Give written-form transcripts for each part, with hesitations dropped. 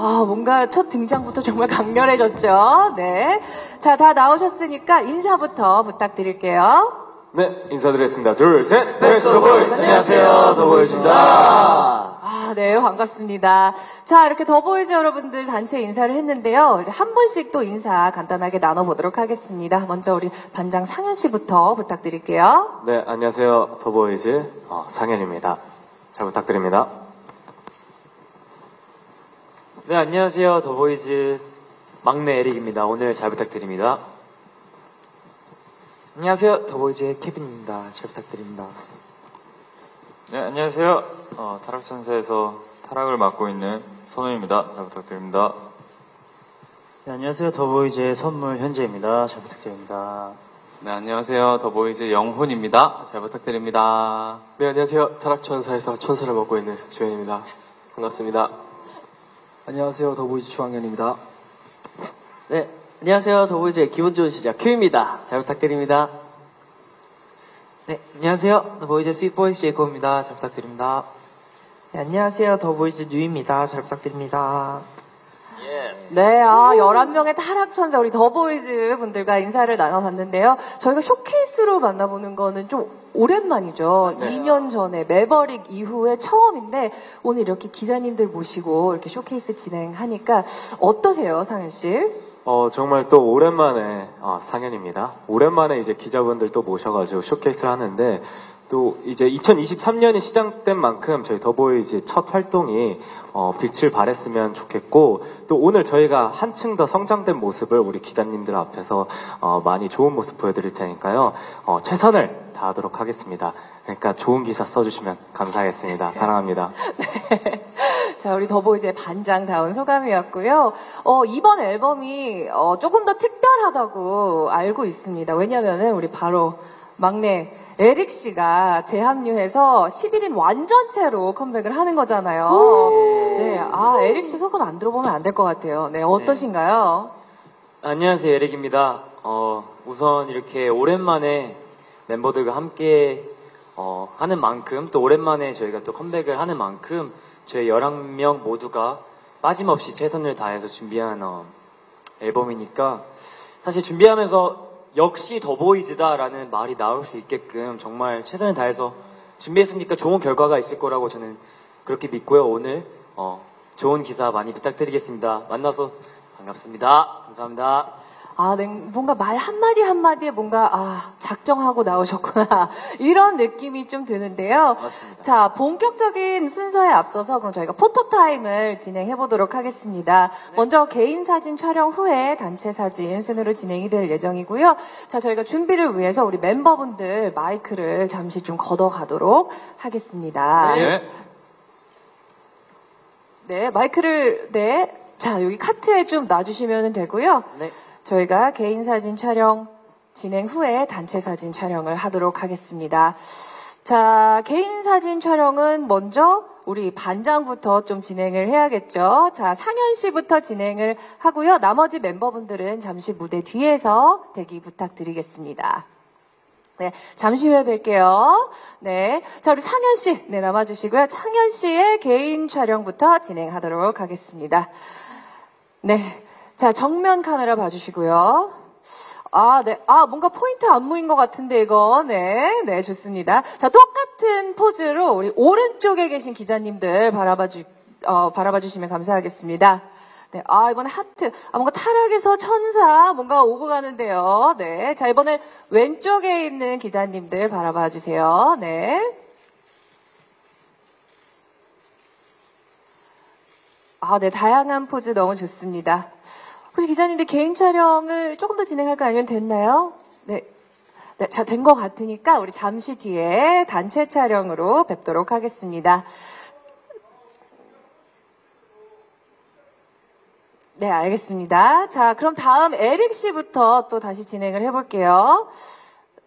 아, 뭔가 첫 등장부터 정말 강렬해졌죠. 네. 자, 다 나오셨으니까 인사부터 부탁드릴게요. 네, 인사드리겠습니다. 둘, 셋! 베스트 더보이즈! 안녕하세요, 더보이즈입니다. 아, 네, 반갑습니다. 자, 이렇게 더보이즈 여러분들 단체 인사를 했는데요. 한 분씩 또 인사 간단하게 나눠보도록 하겠습니다. 먼저 우리 반장 상현 씨부터 부탁드릴게요. 네, 안녕하세요. 더보이즈 상현입니다. 잘 부탁드립니다. 네, 안녕하세요. 더보이즈 막내 에릭입니다. 오늘 잘 부탁드립니다. 안녕하세요. 더보이즈의 케빈입니다. 잘 부탁드립니다. 네, 안녕하세요. 타락천사에서 타락을 맡고 있는 선우입니다. 잘 부탁드립니다. 네, 안녕하세요. 더보이즈의 선물 현재입니다. 잘 부탁드립니다. 네, 안녕하세요. 더보이즈 영훈입니다. 잘 부탁드립니다. 네, 안녕하세요. 타락천사에서 천사를 맡고 있는 주현입니다. 반갑습니다. 안녕하세요. 더보이즈 추학년입니다. 네, 안녕하세요. 더보이즈의 기분 좋은 시작 큐입니다. 잘 부탁드립니다. 네, 안녕하세요. 더보이즈 스윗보이스 예고입니다. 잘 부탁드립니다. 네, 안녕하세요. 더보이즈 뉴입니다. 잘 부탁드립니다. 네, 11명의 타락천사 우리 더보이즈 분들과 인사를 나눠봤는데요. 저희가 쇼케이스로 만나보는 거는 좀 오랜만이죠. 2년 전에 매버릭 이후에 처음인데 오늘 이렇게 기자님들 모시고 이렇게 쇼케이스 진행하니까 어떠세요, 상현 씨? 정말 또 오랜만에 상현입니다. 오랜만에 이제 기자분들 또 모셔가지고 쇼케이스를 하는데 또 이제 2023년이 시작된 만큼 저희 더보이즈 첫 활동이 빛을 발했으면 좋겠고 또 오늘 저희가 한층 더 성장된 모습을 우리 기자님들 앞에서 많이 좋은 모습 보여드릴 테니까요. 최선을 다하도록 하겠습니다. 그러니까 좋은 기사 써주시면 감사하겠습니다. 사랑합니다. 네. 자, 우리 더보이즈의 반장다운 소감이었고요. 이번 앨범이 조금 더 특별하다고 알고 있습니다. 왜냐면은 우리 바로 막내 에릭 씨가 재합류해서 11인 완전체로 컴백을 하는 거잖아요. 네, 에릭 씨 소감 안 들어보면 안 될 것 같아요. 네, 어떠신가요? 안녕하세요, 에릭입니다. 우선 이렇게 오랜만에 멤버들과 함께 하는 만큼 또 오랜만에 저희가 또 컴백을 하는 만큼 저희 11명 모두가 빠짐없이 최선을 다해서 준비한 앨범이니까 사실 준비하면서 역시 더보이즈다라는 말이 나올 수 있게끔 정말 최선을 다해서 준비했으니까 좋은 결과가 있을 거라고 저는 그렇게 믿고요. 오늘 좋은 기사 많이 부탁드리겠습니다. 만나서 반갑습니다. 감사합니다. 네, 뭔가 말 한마디 한마디에 뭔가, 작정하고 나오셨구나. 이런 느낌이 좀 드는데요. 맞습니다. 자, 본격적인 순서에 앞서서 그럼 저희가 포토타임을 진행해 보도록 하겠습니다. 네. 먼저 개인 사진 촬영 후에 단체 사진 순으로 진행이 될 예정이고요. 자, 저희가 준비를 위해서 우리 멤버분들 마이크를 잠시 좀 걷어가도록 하겠습니다. 네. 네, 마이크를, 자, 여기 카트에 좀 놔주시면 되고요. 네. 저희가 개인 사진 촬영 진행 후에 단체 사진 촬영을 하도록 하겠습니다. 자, 개인 사진 촬영은 먼저 우리 반장부터 좀 진행을 해야겠죠. 자, 상현 씨부터 진행을 하고요. 나머지 멤버분들은 잠시 무대 뒤에서 대기 부탁드리겠습니다. 네, 잠시 후에 뵐게요. 네. 자, 우리 상현 씨, 남아주시고요. 상현 씨의 개인 촬영부터 진행하도록 하겠습니다. 네. 자, 정면 카메라 봐주시고요. 네. 뭔가 포인트 안무인 것 같은데, 이거. 네, 좋습니다. 자, 똑같은 포즈로 우리 오른쪽에 계신 기자님들 바라봐주시면 감사하겠습니다. 네, 이번에 하트. 뭔가 타락에서 천사 뭔가 오고 가는데요. 네. 자, 이번에 왼쪽에 있는 기자님들 바라봐주세요. 네. 네, 다양한 포즈 너무 좋습니다. 혹시 기자님들 개인 촬영을 조금 더 진행할까요? 아니면 됐나요? 네. 자, 된 것 같으니까 우리 잠시 뒤에 단체 촬영으로 뵙도록 하겠습니다. 네, 알겠습니다. 자, 그럼 다음 에릭 씨부터 또 다시 진행을 해볼게요.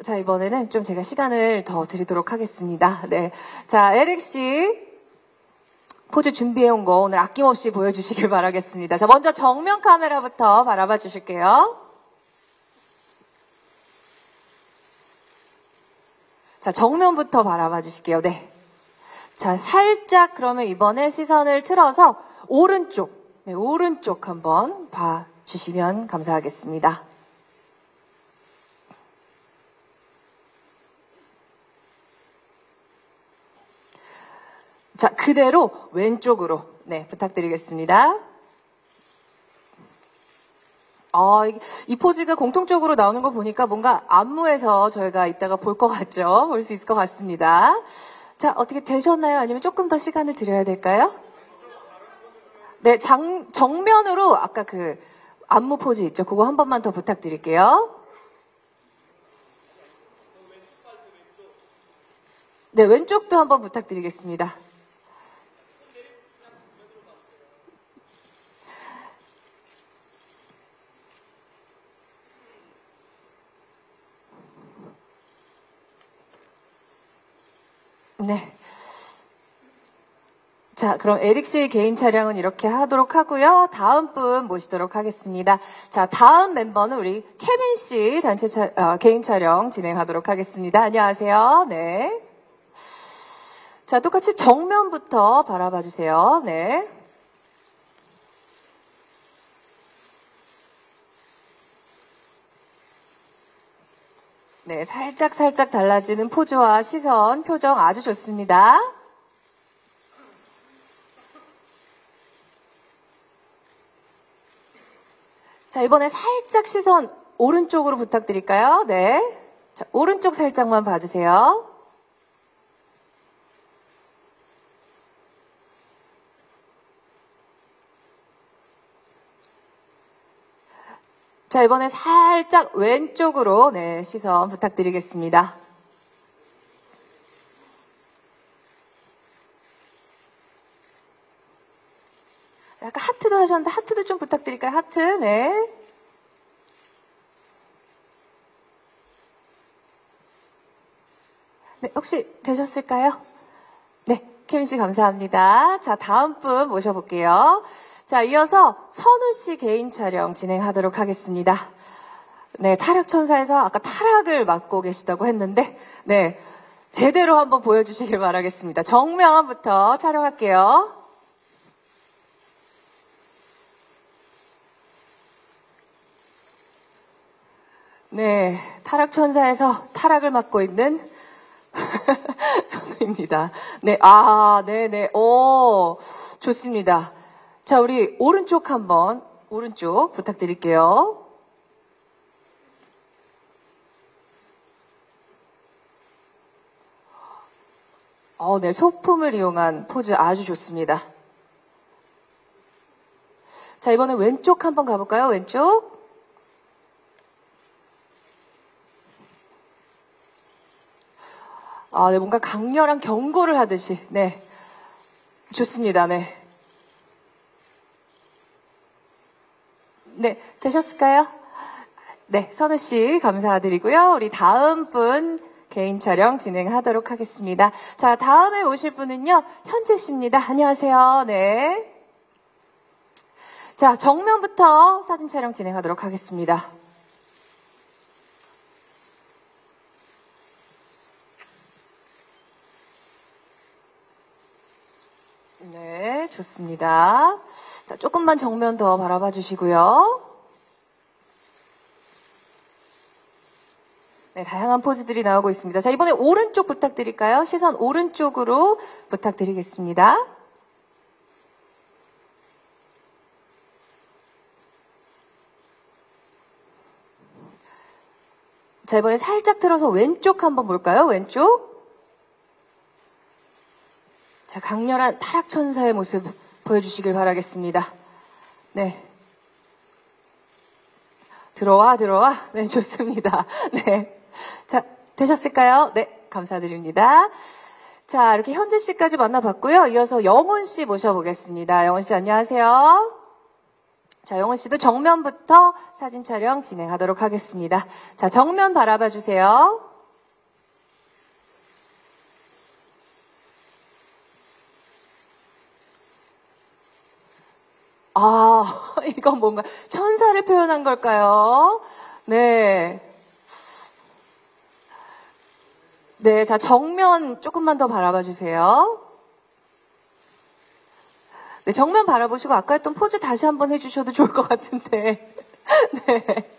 자, 이번에는 좀 제가 시간을 더 드리도록 하겠습니다. 네. 자, 에릭 씨. 포즈 준비해온 거 오늘 아낌없이 보여주시길 바라겠습니다. 자, 먼저 정면 카메라부터 바라봐 주실게요. 자, 정면부터 바라봐 주실게요. 네. 자, 살짝 그러면 이번에 시선을 틀어서 오른쪽. 네, 오른쪽 한번 봐주시면 감사하겠습니다. 자, 그대로 왼쪽으로 네, 부탁드리겠습니다. 이 포즈가 공통적으로 나오는 거 보니까 뭔가 안무에서 저희가 이따가 볼 것 같죠? 볼 수 있을 것 같습니다. 자, 어떻게 되셨나요? 아니면 조금 더 시간을 드려야 될까요? 네, 정면으로 아까 그 안무 포즈 있죠? 그거 한 번만 더 부탁드릴게요. 네, 왼쪽도 한번 부탁드리겠습니다. 네. 자, 그럼 에릭 씨 개인 촬영은 이렇게 하도록 하고요. 다음 분 모시도록 하겠습니다. 자, 다음 멤버는 우리 케빈 씨 개인 촬영 진행하도록 하겠습니다. 안녕하세요. 네. 자, 똑같이 정면부터 바라봐 주세요. 네. 네, 살짝 달라지는 포즈와 시선, 표정 아주 좋습니다. 자, 이번에 살짝 시선 오른쪽으로 부탁드릴까요? 네. 자, 오른쪽 살짝만 봐주세요. 자, 이번에 살짝 왼쪽으로 네, 시선 부탁드리겠습니다. 약간 하트도 하셨는데 하트도 좀 부탁드릴까요? 하트, 네. 네, 혹시 되셨을까요? 네, 케빈 씨 감사합니다. 자, 다음 분 모셔볼게요. 자, 이어서 선우 씨 개인 촬영 진행하도록 하겠습니다. 네, 타락천사에서 아까 타락을 맡고 계시다고 했는데, 네, 제대로 한번 보여주시길 바라겠습니다. 정면부터 촬영할게요. 네, 타락천사에서 타락을 맡고 있는 선우입니다. 네, 네네, 좋습니다. 자, 우리 오른쪽 한번, 오른쪽 부탁드릴게요. 네, 소품을 이용한 포즈 아주 좋습니다. 자, 이번엔 왼쪽 한번 가볼까요? 왼쪽. 네, 뭔가 강렬한 경고를 하듯이, 네. 좋습니다, 네. 네, 되셨을까요? 네, 선우 씨 감사드리고요. 우리 다음 분 개인 촬영 진행하도록 하겠습니다. 자, 다음에 오실 분은요, 현재 씨입니다. 안녕하세요. 네. 자, 정면부터 사진 촬영 진행하도록 하겠습니다. 네, 좋습니다. 자, 조금만 정면 더 바라봐 주시고요. 네, 다양한 포즈들이 나오고 있습니다. 자, 이번에 오른쪽 부탁드릴까요? 시선 오른쪽으로 부탁드리겠습니다. 자, 이번에 살짝 들어서 왼쪽 한번 볼까요? 왼쪽. 자, 강렬한 타락천사의 모습 보여주시길 바라겠습니다. 네. 들어와. 네, 좋습니다. 네. 자, 되셨을까요? 네, 감사드립니다. 자, 이렇게 현재 씨까지 만나봤고요. 이어서 영훈 씨 모셔보겠습니다. 영훈 씨 안녕하세요. 자, 영훈 씨도 정면부터 사진 촬영 진행하도록 하겠습니다. 자, 정면 바라봐 주세요. 이건 뭔가 천사를 표현한 걸까요? 네. 네, 자, 정면 조금만 더 바라봐 주세요. 네, 정면 바라보시고 아까 했던 포즈 다시 한번 해주셔도 좋을 것 같은데. 네.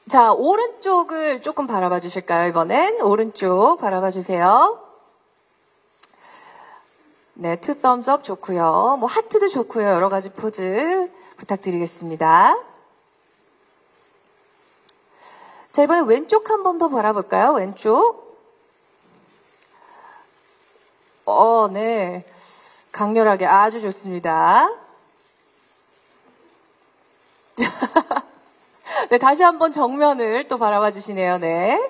자, 오른쪽을 조금 바라봐 주실까요, 이번엔? 오른쪽 바라봐 주세요. 네, 투 thumbs up 좋고요. 뭐 하트도 좋고요. 여러 가지 포즈 부탁드리겠습니다. 자, 이번에 왼쪽 한 번 더 바라볼까요? 왼쪽. 네. 강렬하게 아주 좋습니다. 네, 다시 한번 정면을 또 바라봐 주시네요. 네.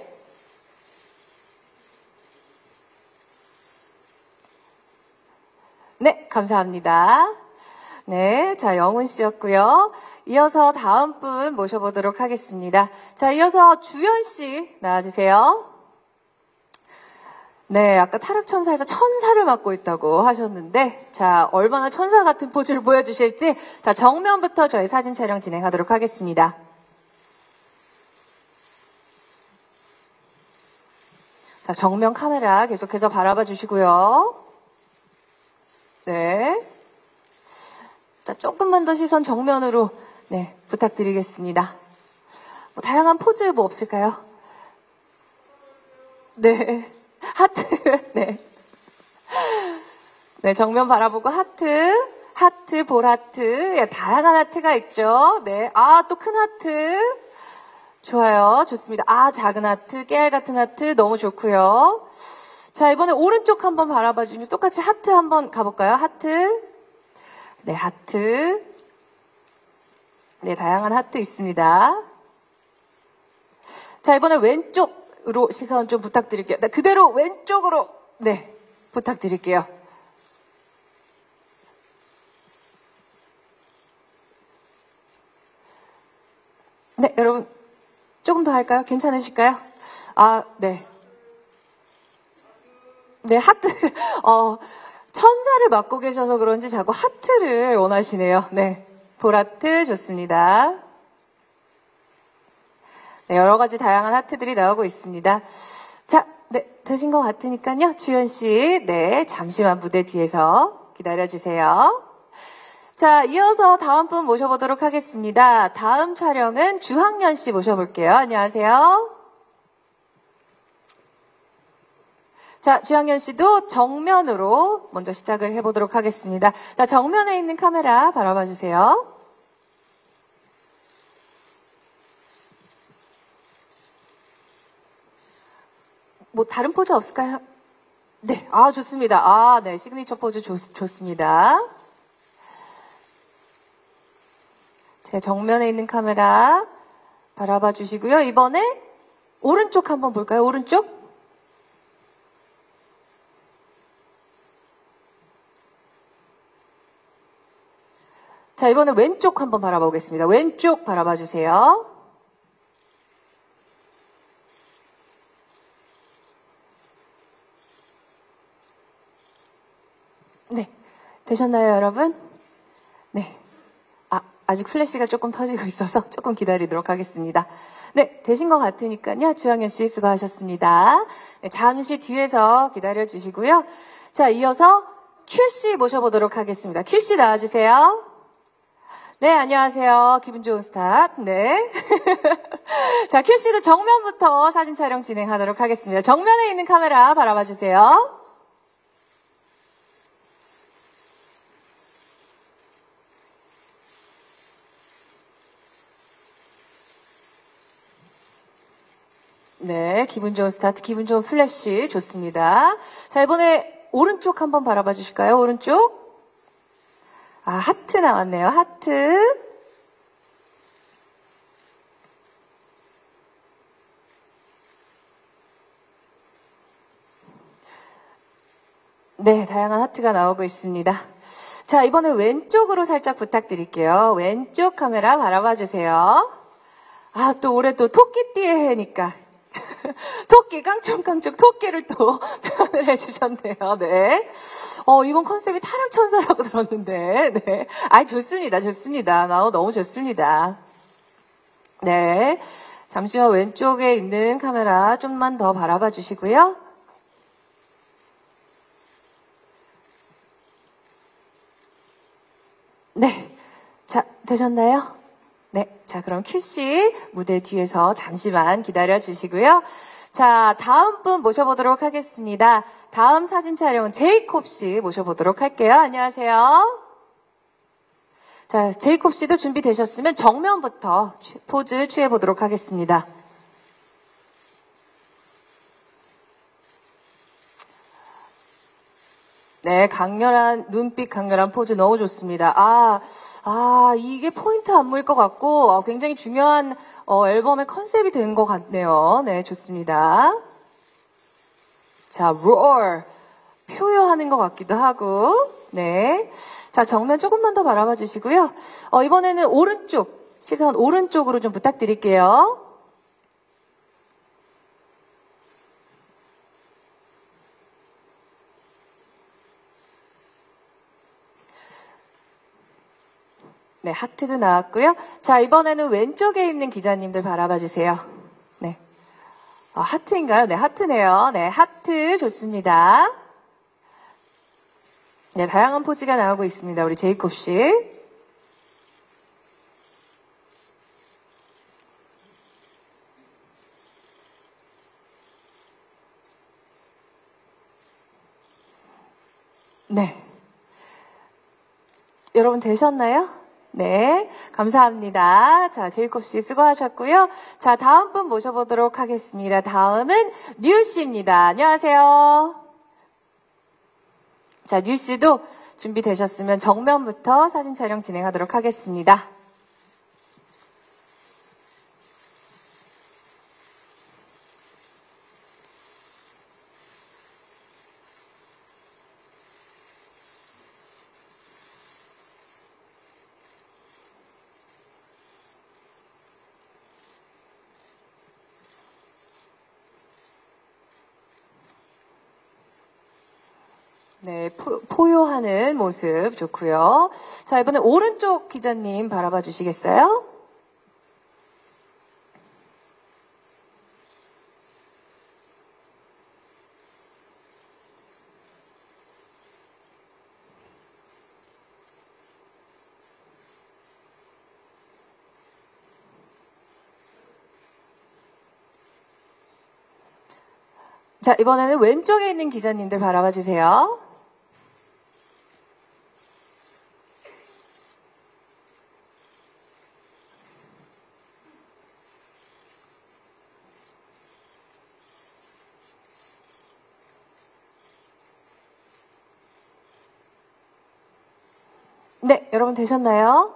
네, 감사합니다. 네, 자, 영훈 씨였고요. 이어서 다음 분 모셔보도록 하겠습니다. 자, 이어서 주연 씨 나와주세요. 네, 아까 타락천사에서 천사를 맡고 있다고 하셨는데, 자, 얼마나 천사 같은 포즈를 보여주실지, 자, 정면부터 저희 사진 촬영 진행하도록 하겠습니다. 자, 정면 카메라 계속해서 바라봐 주시고요. 네. 자, 조금만 더 시선 정면으로, 네, 부탁드리겠습니다. 뭐, 다양한 포즈 뭐 없을까요? 네. 하트, 네. 네, 정면 바라보고 하트, 볼하트, 예, 다양한 하트가 있죠. 네. 또 큰 하트. 좋아요. 좋습니다. 작은 하트, 깨알 같은 하트, 너무 좋고요. 자, 이번에 오른쪽 한번 바라봐 주시면 똑같이 하트 한번 가볼까요? 하트. 네, 하트. 네, 다양한 하트 있습니다. 자, 이번에 왼쪽으로 시선 좀 부탁드릴게요. 네, 그대로 왼쪽으로, 네, 부탁드릴게요. 네, 여러분, 조금 더 할까요? 괜찮으실까요? 네. 네, 하트, 천사를 맡고 계셔서 그런지 자꾸 하트를 원하시네요. 네. 볼하트 좋습니다. 네, 여러 가지 다양한 하트들이 나오고 있습니다. 자, 네, 되신 것 같으니까요. 주연 씨, 네, 잠시만 무대 뒤에서 기다려주세요. 자, 이어서 다음 분 모셔보도록 하겠습니다. 다음 촬영은 주학년 씨 모셔볼게요. 안녕하세요. 자, 주학년 씨도 정면으로 먼저 시작을 해보도록 하겠습니다. 자, 정면에 있는 카메라 바라봐 주세요. 뭐 다른 포즈 없을까요? 네, 좋습니다. 네, 시그니처 포즈 좋습니다. 제 정면에 있는 카메라 바라봐 주시고요. 이번에 오른쪽 한번 볼까요? 오른쪽? 자, 이번에 왼쪽 한번 바라봐 보겠습니다. 왼쪽 바라봐 주세요. 네, 되셨나요, 여러분? 네. 아직 플래시가 조금 터지고 있어서 조금 기다리도록 하겠습니다. 네, 되신 것 같으니까요. 주학년 씨 수고하셨습니다. 네, 잠시 뒤에서 기다려 주시고요. 자, 이어서 큐 씨 모셔보도록 하겠습니다. 큐 씨 나와주세요. 네, 안녕하세요. 기분 좋은 스타트. 네. 자, 큐 씨도 정면부터 사진 촬영 진행하도록 하겠습니다. 정면에 있는 카메라 바라봐 주세요. 네, 기분 좋은 스타트, 기분 좋은 플래시 좋습니다. 자, 이번에 오른쪽 한번 바라봐 주실까요? 오른쪽. 하트 나왔네요. 하트. 네, 다양한 하트가 나오고 있습니다. 자, 이번에 왼쪽으로 살짝 부탁드릴게요. 왼쪽 카메라 바라봐 주세요. 또 올해 또 토끼띠의 해니까. 토끼, 깡총깡총 토끼를 또 표현을 해주셨네요. 네. 이번 컨셉이 타락천사라고 들었는데, 네. 좋습니다. 좋습니다. 너무 좋습니다. 네. 잠시만 왼쪽에 있는 카메라 좀만 더 바라봐 주시고요. 네. 자, 되셨나요? 네. 자, 그럼 큐씨 무대 뒤에서 잠시만 기다려 주시고요. 자, 다음 분 모셔보도록 하겠습니다. 다음 사진 촬영은 제이콥 씨 모셔보도록 할게요. 안녕하세요. 자, 제이콥 씨도 준비되셨으면 정면부터 포즈 취해보도록 하겠습니다. 네, 강렬한 눈빛, 강렬한 포즈 너무 좋습니다. 이게 포인트 안무일 것 같고 굉장히 중요한 앨범의 컨셉이 된 것 같네요. 네, 좋습니다. 자, roar 표현하는 것 같기도 하고, 네. 자, 정면 조금만 더 바라봐 주시고요. 이번에는 오른쪽 시선 오른쪽으로 좀 부탁드릴게요. 네, 하트도 나왔고요. 자, 이번에는 왼쪽에 있는 기자님들 바라봐 주세요. 네. 하트인가요? 네, 하트네요. 네, 하트 좋습니다. 네, 다양한 포즈가 나오고 있습니다. 우리 제이콥 씨. 네. 여러분 되셨나요? 네, 감사합니다. 자, 제이콥 씨 수고하셨고요. 자, 다음 분 모셔보도록 하겠습니다. 다음은 뉴 씨입니다. 안녕하세요. 자, 뉴 씨도 준비되셨으면 정면부터 사진 촬영 진행하도록 하겠습니다. 네, 포효하는 모습 좋고요. 자, 이번에 오른쪽 기자님 바라봐 주시겠어요? 자, 이번에는 왼쪽에 있는 기자님들 바라봐 주세요. 네, 여러분 되셨나요?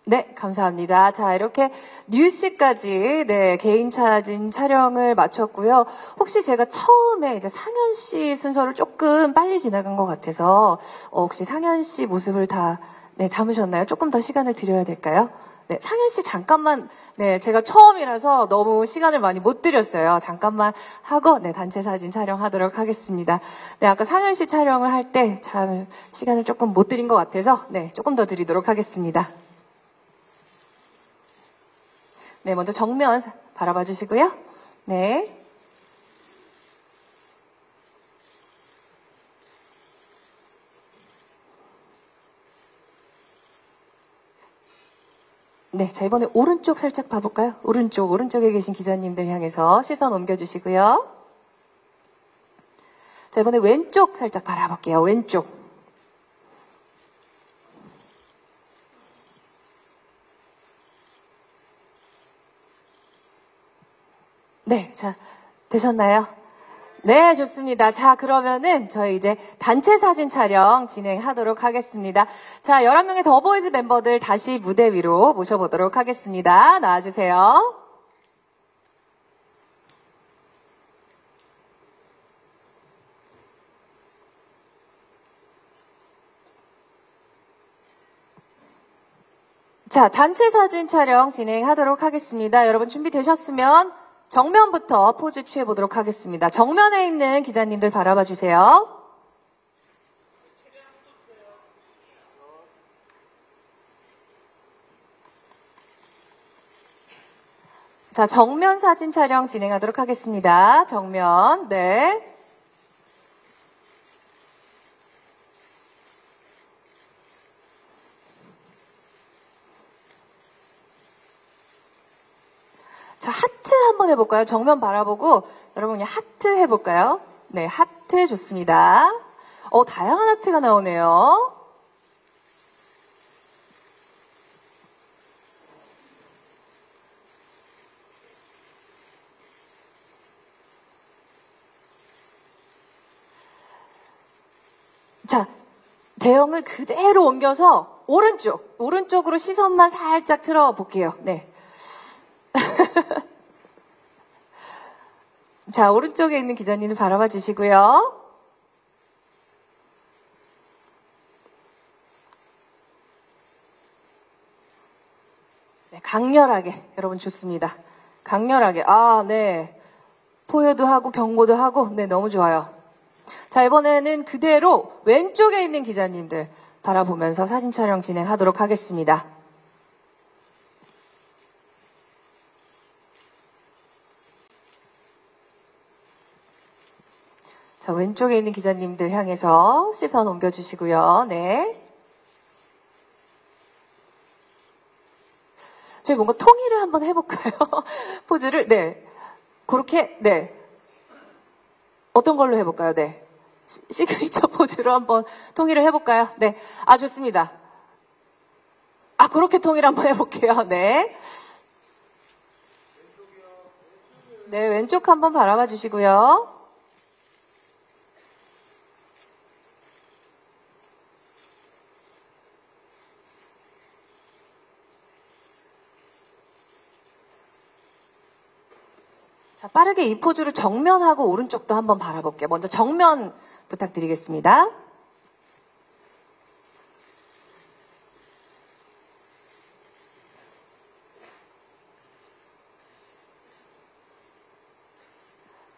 네, 감사합니다. 자, 이렇게 뉴씨까지 네, 개인 사진 촬영을 마쳤고요. 혹시 제가 처음에 이제 상현 씨 순서를 조금 빨리 지나간 것 같아서 혹시 상현 씨 모습을 다 네, 담으셨나요? 조금 더 시간을 드려야 될까요? 네, 상현 씨 잠깐만, 네, 제가 처음이라서 너무 시간을 많이 못 드렸어요. 잠깐만 하고, 네, 단체 사진 촬영하도록 하겠습니다. 네, 아까 상현 씨 촬영을 할 때 참 시간을 조금 못 드린 것 같아서, 네, 조금 더 드리도록 하겠습니다. 네, 먼저 정면 바라봐 주시고요. 네. 네, 자, 이번에 오른쪽 살짝 봐볼까요? 오른쪽에 계신 기자님들 향해서 시선 옮겨주시고요. 자, 이번에 왼쪽 살짝 바라볼게요. 왼쪽. 네, 자, 되셨나요? 네, 좋습니다. 자, 그러면은 저희 이제 단체 사진 촬영 진행하도록 하겠습니다. 자, 11명의 더보이즈 멤버들 다시 무대 위로 모셔보도록 하겠습니다. 나와주세요. 자, 단체 사진 촬영 진행하도록 하겠습니다. 여러분 준비되셨으면 정면부터 포즈 취해보도록 하겠습니다. 정면에 있는 기자님들 바라봐 주세요. 자, 정면 사진 촬영 진행하도록 하겠습니다. 정면, 네. 자, 하트 한번 해볼까요? 정면 바라보고 여러분 그냥 하트 해볼까요? 네, 하트 좋습니다. 다양한 하트가 나오네요. 자, 대형을 그대로 옮겨서 오른쪽으로 시선만 살짝 틀어볼게요. 네. 자, 오른쪽에 있는 기자님을 바라봐 주시고요. 네, 강렬하게, 여러분 좋습니다. 강렬하게, 네. 포효도 하고 경고도 하고, 네, 너무 좋아요. 자, 이번에는 그대로 왼쪽에 있는 기자님들 바라보면서 사진 촬영 진행하도록 하겠습니다. 자, 왼쪽에 있는 기자님들 향해서 시선 옮겨주시고요. 네. 저희 뭔가 통일을 한번 해볼까요? 포즈를, 네. 그렇게, 네. 어떤 걸로 해볼까요? 네. 시그니처 포즈로 한번 통일을 해볼까요? 네. 좋습니다. 그렇게 통일 한번 해볼게요. 네. 네, 왼쪽 한번 바라봐 주시고요. 자, 빠르게 이 포즈로 정면하고 오른쪽도 한번 바라볼게요. 먼저 정면 부탁드리겠습니다.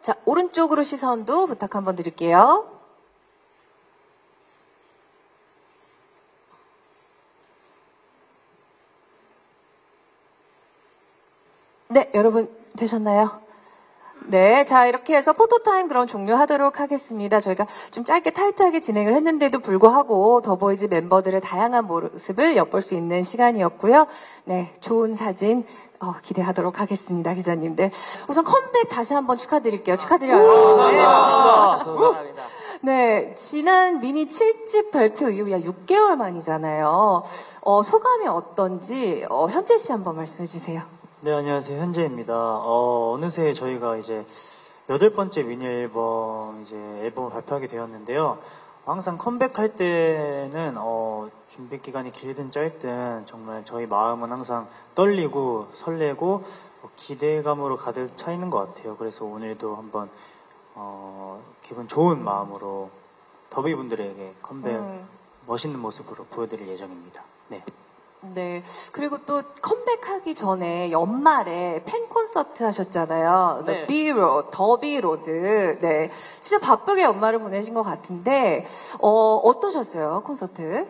자, 오른쪽으로 시선도 부탁 한번 드릴게요. 네, 여러분 되셨나요? 네, 자, 이렇게 해서 포토타임 그럼 종료하도록 하겠습니다. 저희가 좀 짧게 타이트하게 진행을 했는데도 불구하고 더보이즈 멤버들의 다양한 모습을 엿볼 수 있는 시간이었고요. 네, 좋은 사진 기대하도록 하겠습니다, 기자님들. 우선 컴백 다시 한번 축하드릴게요. 축하드려요. 감사합니다. 네, 지난 미니 7집 발표 이후 약 6개월 만이잖아요. 소감이 어떤지 현재 씨 한번 말씀해 주세요. 네, 안녕하세요. 현재입니다. 어느새 저희가 이제 8번째 미니 앨범을 발표하게 되었는데요. 항상 컴백할 때는 준비 기간이 길든 짧든 정말 저희 마음은 항상 떨리고 설레고 기대감으로 가득 차 있는 것 같아요. 그래서 오늘도 한번 기분 좋은 마음으로 더비분들에게 컴백 멋있는 모습으로 보여드릴 예정입니다. 네. 네. 그리고 또 컴백하기 전에 연말에 팬 콘서트 하셨잖아요. 네. 더비로드. 네. 진짜 바쁘게 연말을 보내신 것 같은데, 어떠셨어요, 콘서트?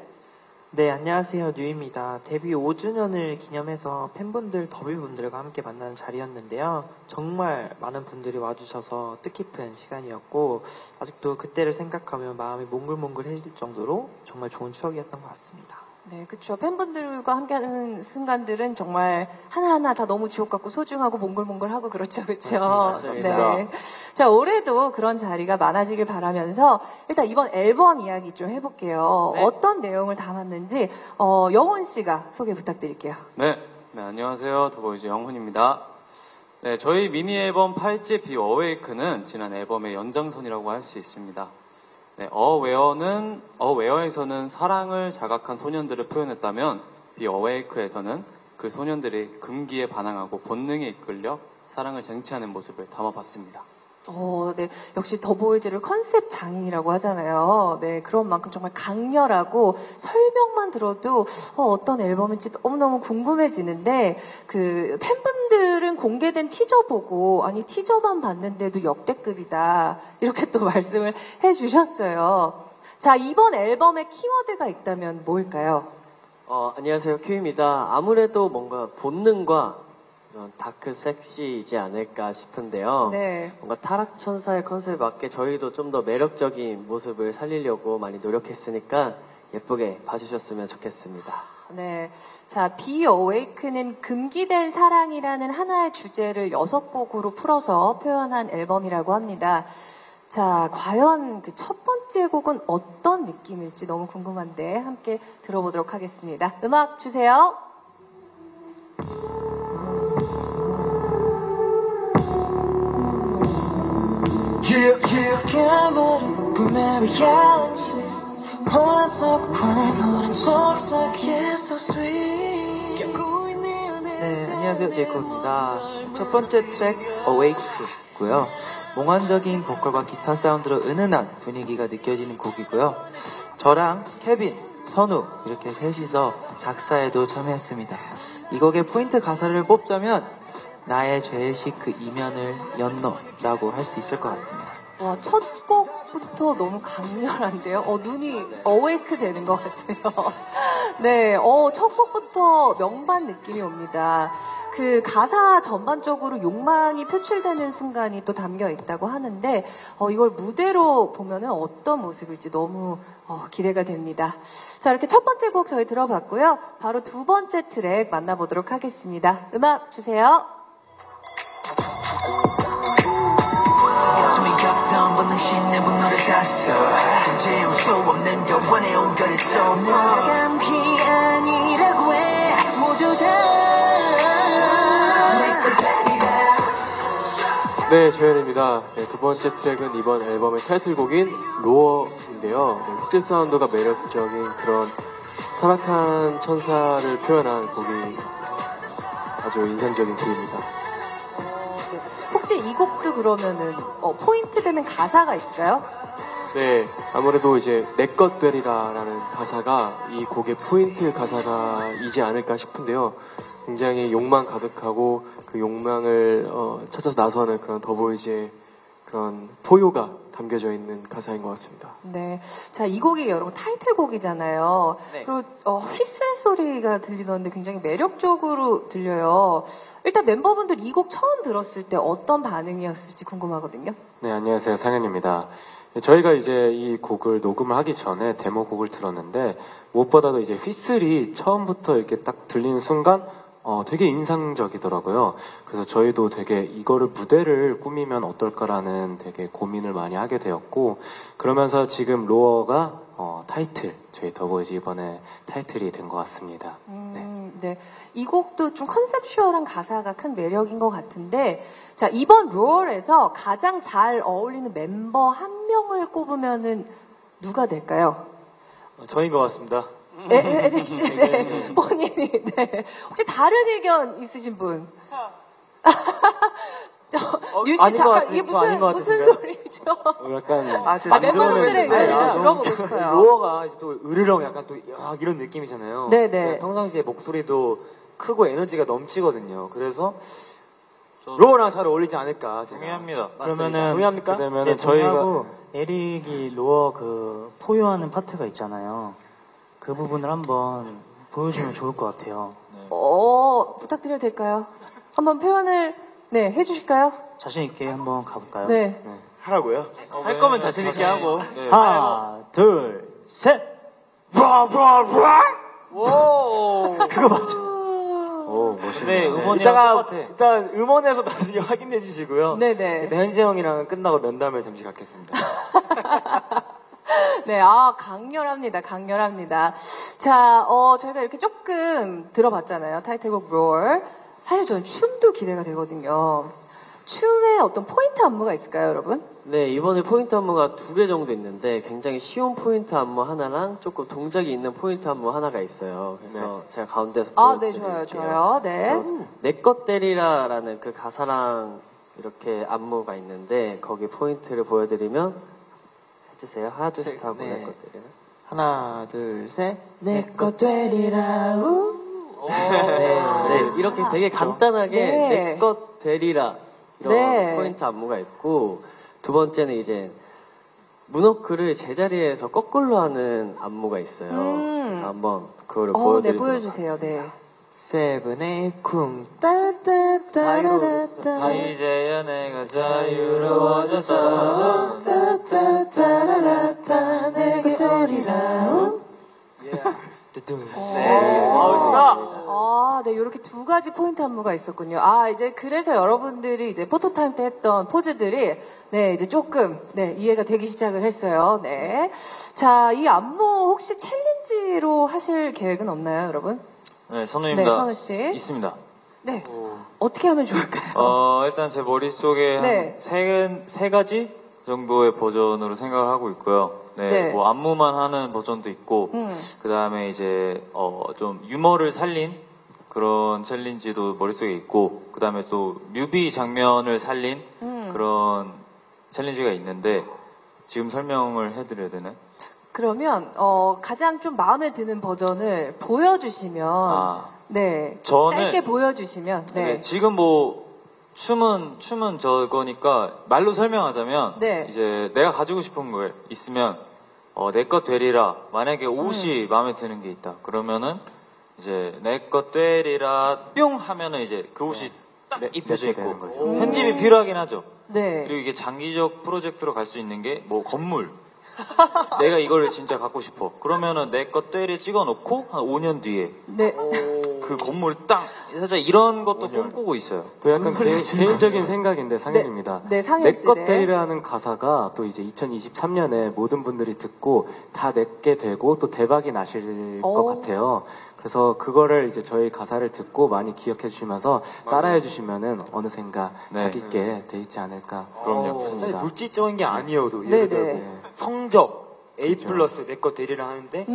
네, 안녕하세요. 뉴입니다. 데뷔 5주년을 기념해서 팬분들, 더비분들과 함께 만나는 자리였는데요. 정말 많은 분들이 와주셔서 뜻깊은 시간이었고, 아직도 그때를 생각하면 마음이 몽글몽글해질 정도로 정말 좋은 추억이었던 것 같습니다. 네, 그쵸. 팬분들과 함께하는 순간들은 정말 하나하나 다 너무 주옥 같고 소중하고 몽글몽글하고 그렇죠, 그렇죠. 맞습니다. 네. 자, 올해도 그런 자리가 많아지길 바라면서 일단 이번 앨범 이야기 좀 해볼게요. 네. 어떤 내용을 담았는지 영훈 씨가 소개 부탁드릴게요. 네, 안녕하세요. 더보이즈 영훈입니다. 네, 저희 미니 앨범 8집 비 어웨이크는 지난 앨범의 연장선이라고 할 수 있습니다. 네, 어웨어에서는 사랑을 자각한 소년들을 표현했다면 비 어웨이크에서는 그 소년들이 금기에 반항하고 본능에 이끌려 사랑을 쟁취하는 모습을 담아봤습니다. 네. 역시 더보이즈를 컨셉 장인이라고 하잖아요. 네. 그런 만큼 정말 강렬하고 설명만 들어도 어떤 앨범일지 너무너무 궁금해지는데 그 팬분들은 공개된 티저 보고 아니 티저만 봤는데도 역대급이다. 이렇게 또 말씀을 해주셨어요. 자, 이번 앨범에 키워드가 있다면 뭘까요? 안녕하세요. 큐입니다. 아무래도 뭔가 본능과 이런 다크 섹시이지 않을까 싶은데요. 네. 뭔가 타락천사의 컨셉에 맞게 저희도 좀 더 매력적인 모습을 살리려고 많이 노력했으니까 예쁘게 봐주셨으면 좋겠습니다. 네. 자, Be Awake는 금기된 사랑이라는 하나의 주제를 6곡으로 풀어서 표현한 앨범이라고 합니다. 자, 과연 그 첫 번째 곡은 어떤 느낌일지 너무 궁금한데 함께 들어보도록 하겠습니다. 음악 주세요. 네, 안녕하세요. 제이콥입니다. 첫 번째 트랙 Awake고요. 몽환적인 보컬과 기타 사운드로 은은한 분위기가 느껴지는 곡이고요. 저랑 케빈, 선우 이렇게 셋이서 작사에도 참여했습니다. 이 곡의 포인트 가사를 뽑자면 나의 죄의식 그 이면을 연노라고 할 수 있을 것 같습니다. 와, 첫 곡부터 너무 강렬한데요? 눈이 어웨이크 되는 것 같아요. 네, 첫 곡부터 명반 느낌이 옵니다. 그 가사 전반적으로 욕망이 표출되는 순간이 또 담겨 있다고 하는데, 이걸 무대로 보면은 어떤 모습일지 너무 기대가 됩니다. 자, 이렇게 첫 번째 곡 저희 들어봤고요. 바로 두 번째 트랙 만나보도록 하겠습니다. 음악 주세요. 본능심내 분노를 샀어 존재할 수 없는 영원의 온결의 소문 마감이 아니라고 해 모두 다 네, 조현입니다. 네, 두 번째 트랙은 이번 앨범의 타이틀곡인 로어인데요. 네, 휘슬 사운드가 매력적인 그런 타락한 천사를 표현한 곡이 아주 인상적인 곡입니다. 혹시 이 곡도 그러면은 포인트 되는 가사가 있을까요? 네, 아무래도 이제 내 것 되리라라는 가사가 이 곡의 포인트 가사가이지 않을까 싶은데요. 굉장히 욕망 가득하고 그 욕망을 찾아서 나서는 그런 더보이즈의 그런 포효가 담겨져 있는 가사인 것 같습니다. 네. 자, 이 곡이 여러분 타이틀곡이잖아요. 네. 그리고 휘슬 소리가 들리던데 굉장히 매력적으로 들려요. 일단 멤버분들 이 곡 처음 들었을 때 어떤 반응이었을지 궁금하거든요. 네, 안녕하세요. 상현입니다. 저희가 이제 이 곡을 녹음을 하기 전에 데모곡을 들었는데 무엇보다도 이제 휘슬이 처음부터 이렇게 딱 들리는 순간 되게 인상적이더라고요. 그래서 저희도 되게 이거를 무대를 꾸미면 어떨까라는 되게 고민을 많이 하게 되었고, 그러면서 지금 로어가 타이틀, 저희 더보이즈 이번에 타이틀이 된 것 같습니다. 네. 이 곡도 좀 컨셉슈얼한 가사가 큰 매력인 것 같은데, 자, 이번 로얼에서 가장 잘 어울리는 멤버 한 명을 꼽으면은 누가 될까요? 저인 것 같습니다. 에릭 씨, 네. 본인이, 네. 혹시 다른 의견 있으신 분? 뉴 씨, 잠깐, 이게 무슨 소리죠? 약간, 멤버분들의 의견을 좀 들어보고 싶어요. 로어가 또 으르렁 약간 또 이런 느낌이잖아요. 네네. 평상시에 목소리도 크고 에너지가 넘치거든요. 그래서 로어랑 잘 어울리지 않을까. 동의합니다. 그러면은 동의합니까? 그러면은 저희가 동의하고 에릭이 로어 그 포효하는 파트가 있잖아요. 그 부분을 한번 보여주면 좋을 것 같아요. 부탁드려도 될까요? 한번 표현을, 네, 해주실까요? 자신 있게 한번 가볼까요? 네. 하라고요? 할 거면 자신 있게 하고. 하나, 둘, 셋. 그거 맞아. 오, 멋있네. 네, 음원이랑 일단 음원에서 나중에 확인해 주시고요. 네네. 일단 현지 형이랑 끝나고 면담을 잠시 갖겠습니다. 네, 강렬합니다. 강렬합니다. 자, 저희가 이렇게 조금 들어봤잖아요. 타이틀곡 롤. 사실 저는 춤도 기대가 되거든요. 춤에 어떤 포인트 안무가 있을까요, 여러분? 네, 이번에 포인트 안무가 2개 정도 있는데 굉장히 쉬운 포인트 안무 하나랑 조금 동작이 있는 포인트 안무 하나가 있어요. 그래서 제가 가운데서 네, 보여드릴게요. 좋아요. 네. 내 것 때리라라는 그 가사랑 이렇게 안무가 있는데 거기 포인트를 보여드리면 해주세요. 하나, 둘, 셋 하고 내 것 때리라. 하나, 둘, 셋. 내 것 되리라. 네, 이렇게 되게 간단하게 네. 내 것 되리라 이런 네. 포인트 안무가 있고, 두 번째는 이제 문워크를 제자리에서 거꾸로 하는 안무가 있어요. 그래서 한번 그거를 네, 보여드리도록 보여주세요. 네. 세븐의 쿵. 다 이제야 내가 자유로워졌어. 내게 되리라. 네, 이렇게 두 가지 포인트 안무가 있었군요. 아, 이제 그래서 여러분들이 이제 포토타임 때 했던 포즈들이 네, 이제 조금 네, 이해가 되기 시작을 했어요. 네. 자, 이 안무 혹시 챌린지로 하실 계획은 없나요, 여러분? 네, 선우입니다. 네, 선우 씨. 있습니다. 네. 어떻게 하면 좋을까요? 일단 제 머릿속에 네. 한 세 가지 정도의 버전으로 생각을 하고 있고요. 네, 네. 뭐 안무만 하는 버전도 있고, 그 다음에 이제 좀 유머를 살린 그런 챌린지도 머릿속에 있고, 그 다음에 또 뮤비 장면을 살린 그런 챌린지가 있는데 지금 설명을 해드려야 되나요? 그러면 가장 좀 마음에 드는 버전을 보여주시면 네, 저는 짧게 보여주시면 네. 네, 지금 뭐 춤은 저거니까 말로 설명하자면 네. 이제 내가 가지고 싶은 거 있으면 내 것 되리라. 만약에 옷이 마음에 드는 게 있다. 그러면은 이제 내 것 되리라 뿅 하면은 이제 그 옷이 딱 입혀져 있고 편집이 필요하긴 하죠. 네. 그리고 이게 장기적 프로젝트로 갈 수 있는 게 뭐 건물. 내가 이거를 진짜 갖고 싶어. 그러면은 내 것 되리 찍어놓고 한 5년 뒤에 네. 그 건물 딱 살짝 이런 것도 꿈꾸고 있어요. 또 약간 개인적인 생각인데 상현입니다. 네, 상현 씨. 내 것 되리라는 가사가 또 이제 2023년에 모든 분들이 듣고 다 내게 되고 또 대박이 나실 것 같아요. 그래서 그거를 이제 저희 가사를 듣고 많이 기억해 주시면서 따라해 주시면은 어느샌가 자기께 돼 있지 않을까. 그럼요. 사실 물질적인 게 아니어도 네, 예를 들어 네. 성적 A 플러스 내 거 되리라 하는데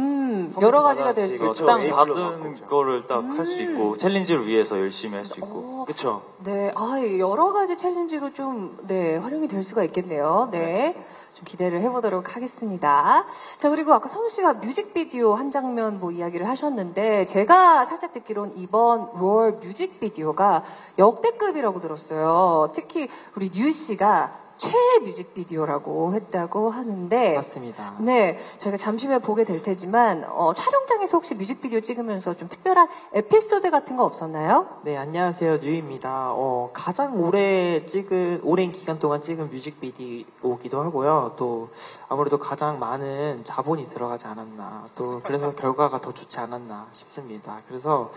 여러 가지가 될 수 있죠. 딱 받은 거를 딱 할 수 있고 챌린지를 위해서 열심히 할 수 있고 그렇죠. 네, 여러 가지 챌린지로 좀, 네, 활용이 될 수가 있겠네요. 네. 좀 기대를 해보도록 하겠습니다. 자, 그리고 아까 선우 씨가 뮤직비디오 한 장면 뭐 이야기를 하셨는데, 제가 살짝 듣기론 이번 롤 뮤직비디오가 역대급이라고 들었어요. 특히 우리 뉴 씨가 최애 뮤직비디오라고 했다고 하는데 맞습니다. 네, 저희가 잠시 후에 보게 될 테지만 촬영장에서 혹시 뮤직비디오 찍으면서 좀 특별한 에피소드 같은 거 없었나요? 네, 안녕하세요. 뉴입니다. 가장 오랜 기간 동안 찍은 뮤직비디오기도 하고요. 또 아무래도 가장 많은 자본이 들어가지 않았나. 또 그래서 결과가 더 좋지 않았나 싶습니다. 그래서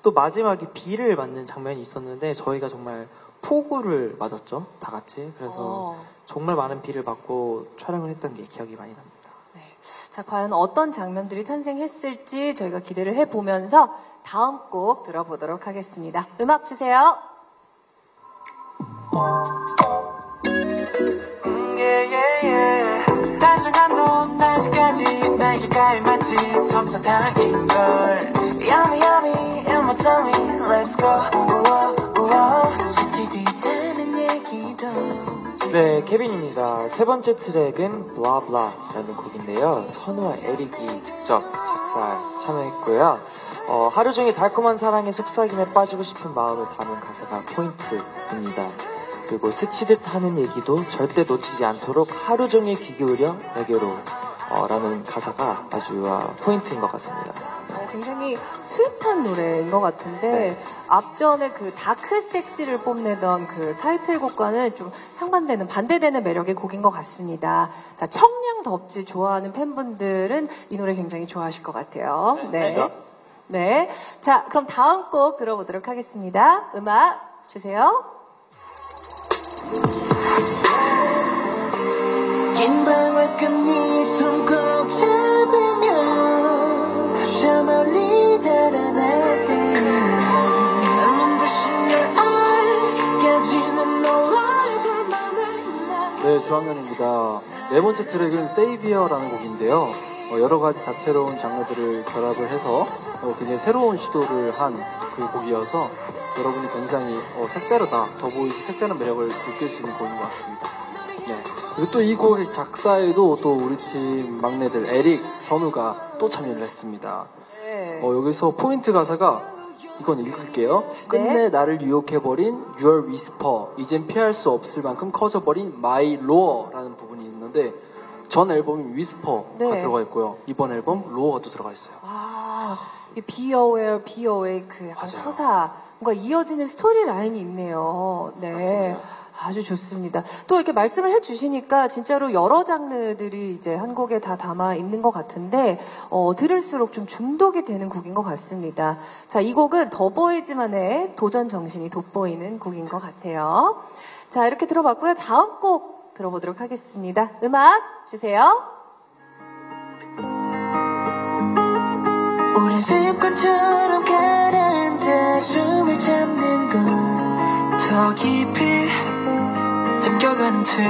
또 마지막에 비를 맞는 장면이 있었는데 저희가 정말 폭우를 맞았죠, 다 같이. 그래서 정말 많은 비를 맞고 촬영을 했던 게 기억이 많이 납니다. 네. 자, 과연 어떤 장면들이 탄생했을지 저희가 기대를 해보면서 다음 곡 들어보도록 하겠습니다. 음악 주세요. 단순한 넌 아직까지 나에게 깔맞지 솜사탕인걸 Yummy yummy in my tummy Let's go 네, 케빈입니다. 세 번째 트랙은 블라블라라는 곡인데요. 선우와 에릭이 직접 작사에 참여했고요. 하루 종일 달콤한 사랑의 속삭임에 빠지고 싶은 마음을 담은 가사가 포인트입니다. 그리고 스치듯 하는 얘기도 절대 놓치지 않도록 하루 종일 귀 기울여 내게로 라는 가사가 아주 포인트인 것 같습니다. 굉장히 스윗한 노래인 것 같은데 앞전에 그 다크 섹시를 뽐내던 그 타이틀곡과는 좀 상반되는 반대되는 매력의 곡인 것 같습니다. 자, 청량 덥지 좋아하는 팬분들은 이 노래 굉장히 좋아하실 것 같아요. 네. 네. 자, 그럼 다음 곡 들어보도록 하겠습니다. 음악 주세요. 긴 방울 끝니 숨 꼭 잡으면 저 멀리 달아날 때 눈부신 your eyes까지는 놀라줄 만한 네, 주학년입니다. 네 번째 트랙은 Savior라는 곡인데요. 여러 가지 다채로운 장르들을 결합을 해서 굉장히 새로운 시도를 한 그 곡이어서 여러분이 굉장히 색다르다, 더보이즈 색다른 매력을 느낄 수 있는 곡인 것 같습니다. 네. 그리고 또 이 곡의 작사에도 또 우리 팀 막내들 에릭, 선우가 또 참여를 했습니다. 네. 여기서 포인트 가사가 이건 읽을게요. 끝내 나를 유혹해버린 Your Whisper, 이젠 피할 수 없을 만큼 커져버린 My Roar라는 부분이 있는데 전 앨범이 Whisper가 들어가 있고요. 이번 앨범 Roar가 또 들어가 있어요. 이 Be Aware, Be Awake 약간 서사 뭔가 이어지는 스토리 라인이 있네요. 네. 맞습니다. 아주 좋습니다. 또 이렇게 말씀을 해주시니까 진짜로 여러 장르들이 이제 한 곡에 다 담아 있는 것 같은데, 들을수록 좀 중독이 되는 곡인 것 같습니다. 자, 이 곡은 더보이즈만의 도전 정신이 돋보이는 곡인 것 같아요. 자, 이렇게 들어봤고요. 다음 곡 들어보도록 하겠습니다. 음악 주세요. 오랜 습관처럼 가라앉아 숨을 참는 건 더 깊이 잠겨가는 채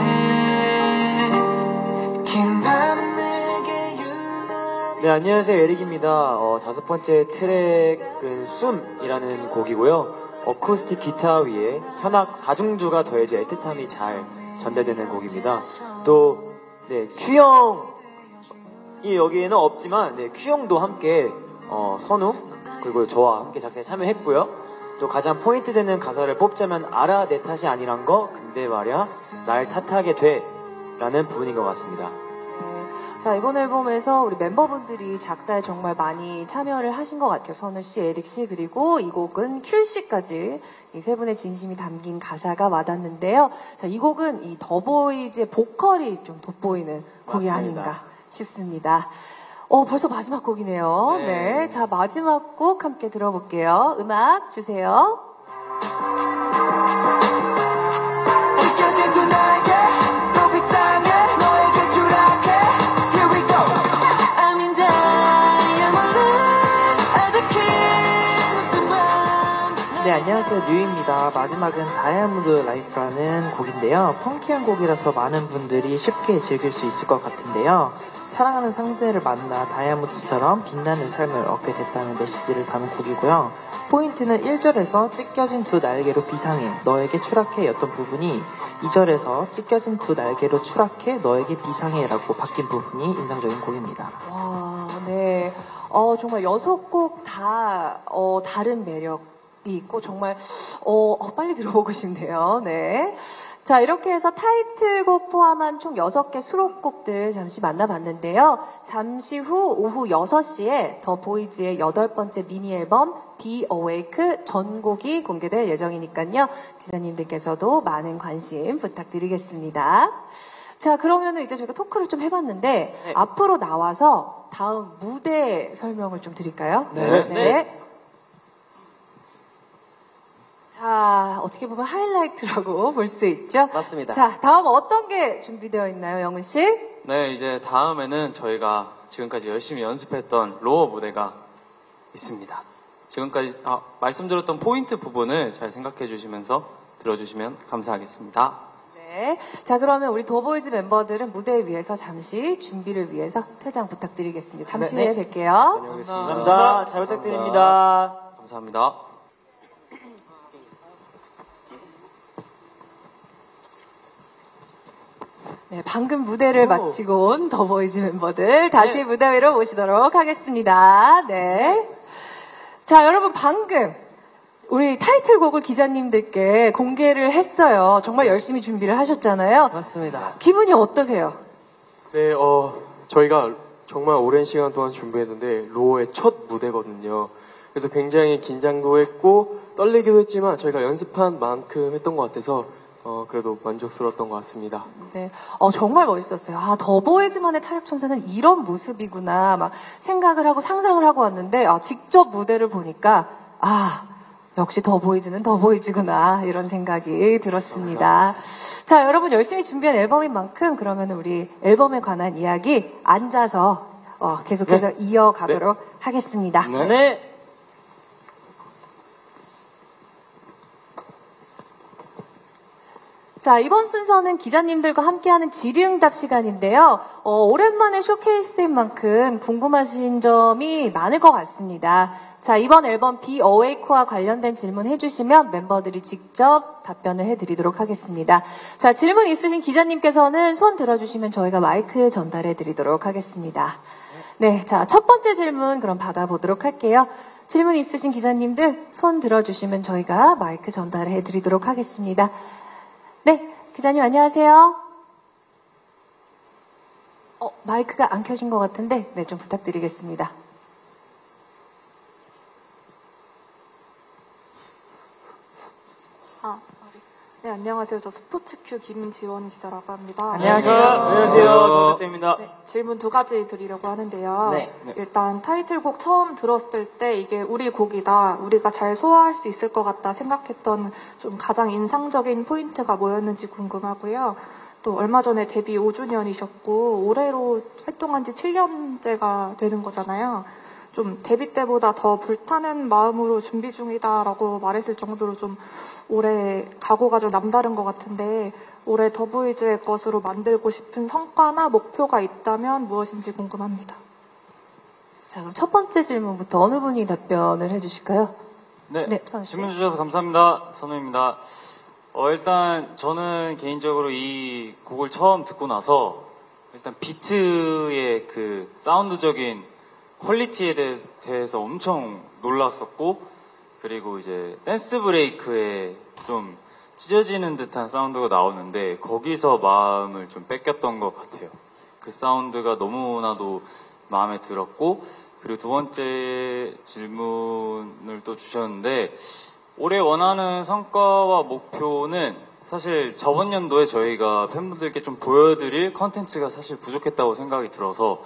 긴 밤은 내게 유난히. 네, 안녕하세요. 에릭입니다. 다섯 번째 트랙은 숨이라는 곡이고요. 어쿠스틱 기타 위에 현악 4중주가 더해져 애틋함이 잘 전달되는 곡입니다. 또, 네, 큐형이 여기에는 없지만, 네, 큐형도 함께, 선우, 그리고 저와 함께 작사에 참여했고요. 또 가장 포인트 되는 가사를 뽑자면, 알아, 내 탓이 아니란 거, 근데 말야, 날 탓하게 돼. 라는 부분인 것 같습니다. 자, 이번 앨범에서 우리 멤버분들이 작사에 정말 많이 참여를 하신 것 같아요. 선우 씨, 에릭 씨, 그리고 이 곡은 큐 씨까지 이 세 분의 진심이 담긴 가사가 와닿는데요. 자, 이 곡은 이 더보이즈의 보컬이 좀 돋보이는 곡이 맞습니다. 아닌가 싶습니다. 벌써 마지막 곡이네요. 네. 자, 마지막 곡 함께 들어볼게요. 음악 주세요. 지켜진 두 날개 높이 쌓여 너에게 추락해. Here we go. I'm in diamond 아득히 높은 밤. 네, 안녕하세요. 뉴입니다. 마지막은 다이아몬드 라이프라는 곡인데요. 펑키한 곡이라서 많은 분들이 쉽게 즐길 수 있을 것 같은데요. 사랑하는 상대를 만나 다이아몬드처럼 빛나는 삶을 얻게 됐다는 메시지를 담은 곡이고요. 포인트는 1절에서 찢겨진 두 날개로 비상해 너에게 추락해 였던 부분이 2절에서 찢겨진 두 날개로 추락해 너에게 비상해 라고 바뀐 부분이 인상적인 곡입니다. 와, 네. 정말 6곡 다, 다른 매력이 있고, 정말, 빨리 들어보고 싶네요. 네. 자, 이렇게 해서 타이틀곡 포함한 총 6개 수록곡들 잠시 만나봤는데요. 잠시 후 오후 6시에 더 보이즈의 8번째 미니 앨범 Be Awake 전곡이 공개될 예정이니까요. 기자님들께서도 많은 관심 부탁드리겠습니다. 자, 그러면은 이제 저희가 토크를 좀 해봤는데, 네. 앞으로 나와서 다음 무대 설명을 좀 드릴까요? 네. 자, 어떻게 보면 하이라이트라고 볼 수 있죠? 맞습니다. 자, 다음 어떤 게 준비되어 있나요, 영은 씨? 네, 이제 다음에는 저희가 지금까지 열심히 연습했던 로어 무대가 있습니다. 지금까지 말씀드렸던 포인트 부분을 잘 생각해 주시면서 들어주시면 감사하겠습니다. 네. 자, 그러면 우리 더보이즈 멤버들은 무대 위에서 잠시 준비를 위해서 퇴장 부탁드리겠습니다. 잠시 후에 뵐게요. 감사합니다. 잘 부탁드립니다. 감사합니다. 네, 방금 무대를 마치고 온 더보이즈 멤버들 다시 무대 위로 모시도록 하겠습니다. 네. 자, 여러분 방금 우리 타이틀곡을 기자님들께 공개를 했어요. 정말 열심히 준비를 하셨잖아요. 맞습니다. 기분이 어떠세요? 네, 저희가 정말 오랜 시간 동안 준비했는데 로어의 첫 무대거든요. 그래서 굉장히 긴장도 했고 떨리기도 했지만 저희가 연습한 만큼 했던 것 같아서 그래도 만족스러웠던 것 같습니다. 네, 정말 멋있었어요. 아, 더보이즈만의 타락천사는 이런 모습이구나 막 생각을 하고 상상을 하고 왔는데 직접 무대를 보니까 역시 더보이즈는 더보이즈구나 이런 생각이 들었습니다. 자, 여러분 열심히 준비한 앨범인 만큼 그러면 우리 앨범에 관한 이야기 앉아서 계속해서 이어가도록 하겠습니다. 네. 자, 이번 순서는 기자님들과 함께하는 질의응답 시간인데요. 오랜만에 쇼케이스인 만큼 궁금하신 점이 많을 것 같습니다. 자, 이번 앨범 Be Awake와 관련된 질문 해주시면 멤버들이 직접 답변을 해드리도록 하겠습니다. 자, 질문 있으신 기자님께서는 손 들어주시면 저희가 마이크 전달해드리도록 하겠습니다. 네, 자, 첫 번째 질문 그럼 받아보도록 할게요. 질문 있으신 기자님들 손 들어주시면 저희가 마이크 전달해드리도록 하겠습니다. 네, 기자님 안녕하세요. 마이크가 안 켜진 것 같은데, 네, 좀 부탁드리겠습니다. 네, 안녕하세요. 저 스포츠큐 김지원 기자라고 합니다. 안녕하세요. 조대태입니다. 네, 질문 두 가지 드리려고 하는데요. 네. 일단 타이틀곡 처음 들었을 때 이게 우리 곡이다, 우리가 잘 소화할 수 있을 것 같다 생각했던 좀 가장 인상적인 포인트가 뭐였는지 궁금하고요. 또 얼마 전에 데뷔 5주년이셨고 올해로 활동한 지 7년째가 되는 거잖아요. 좀 데뷔 때보다 더 불타는 마음으로 준비 중이다라고 말했을 정도로 좀 올해 각오가 좀 남다른 것 같은데 올해 더보이즈의 것으로 만들고 싶은 성과나 목표가 있다면 무엇인지 궁금합니다. 자, 그럼 첫 번째 질문부터 어느 분이 답변을 해주실까요? 네, 선우 씨. 질문 주셔서 감사합니다. 선우입니다. 일단 저는 개인적으로 이 곡을 처음 듣고 나서 일단 비트의 그 사운드적인 퀄리티에 대해서 엄청 놀랐었고, 그리고 이제 댄스 브레이크에 좀 찢어지는 듯한 사운드가 나오는데 거기서 마음을 좀 뺏겼던 것 같아요. 그 사운드가 너무나도 마음에 들었고, 그리고 두 번째 질문을 또 주셨는데 올해 원하는 성과와 목표는 사실 저번 연도에 저희가 팬분들께 좀 보여드릴 컨텐츠가 사실 부족했다고 생각이 들어서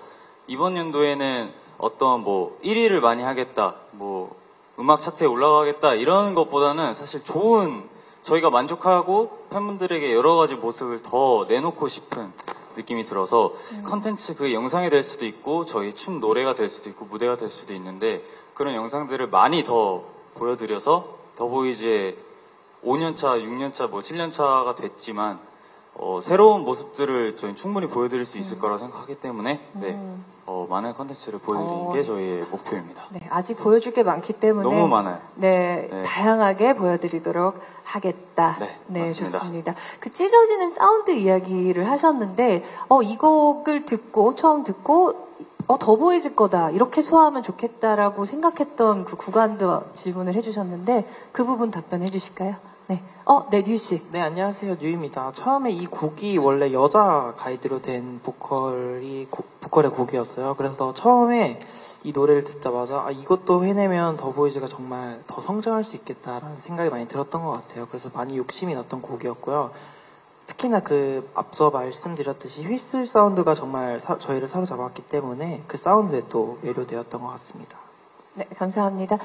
이번 연도에는 어떤 뭐 1위를 많이 하겠다, 뭐 음악 차트에 올라가겠다 이런 것보다는 사실 좋은, 저희가 만족하고 팬분들에게 여러 가지 모습을 더 내놓고 싶은 느낌이 들어서 컨텐츠 그 영상이 될 수도 있고 저희 춤 노래가 될 수도 있고 무대가 될 수도 있는데 그런 영상들을 많이 더 보여드려서 더보이즈의 5년차, 6년차, 뭐 7년차가 됐지만 새로운 모습들을 저희는 충분히 보여드릴 수 있을 거라고 생각하기 때문에 많은 컨텐츠를 보여드리는 게 저희의 목표입니다. 네, 아직 보여줄 게 많기 때문에 너무 많아요. 네, 네. 다양하게 보여드리도록 하겠다. 네, 맞습니다. 좋습니다. 그 찢어지는 사운드 이야기를 하셨는데 이 곡을 듣고 처음 듣고 더보이즈 거다 이렇게 소화하면 좋겠다라고 생각했던 그 구간도 질문을 해주셨는데 그 부분 답변해 주실까요? 네, 류 씨. 네, 안녕하세요. 뉴입니다. 처음에 이 곡이 원래 여자 가이드로 된 보컬의 곡이었어요. 그래서 처음에 이 노래를 듣자마자 이것도 해내면 더보이즈가 정말 더 성장할 수 있겠다라는 생각이 많이 들었던 것 같아요. 그래서 많이 욕심이 났던 곡이었고요. 특히나 그 앞서 말씀드렸듯이 휘슬 사운드가 정말 저희를 사로잡았기 때문에 그 사운드에 또 매료되었던 것 같습니다. 네, 감사합니다.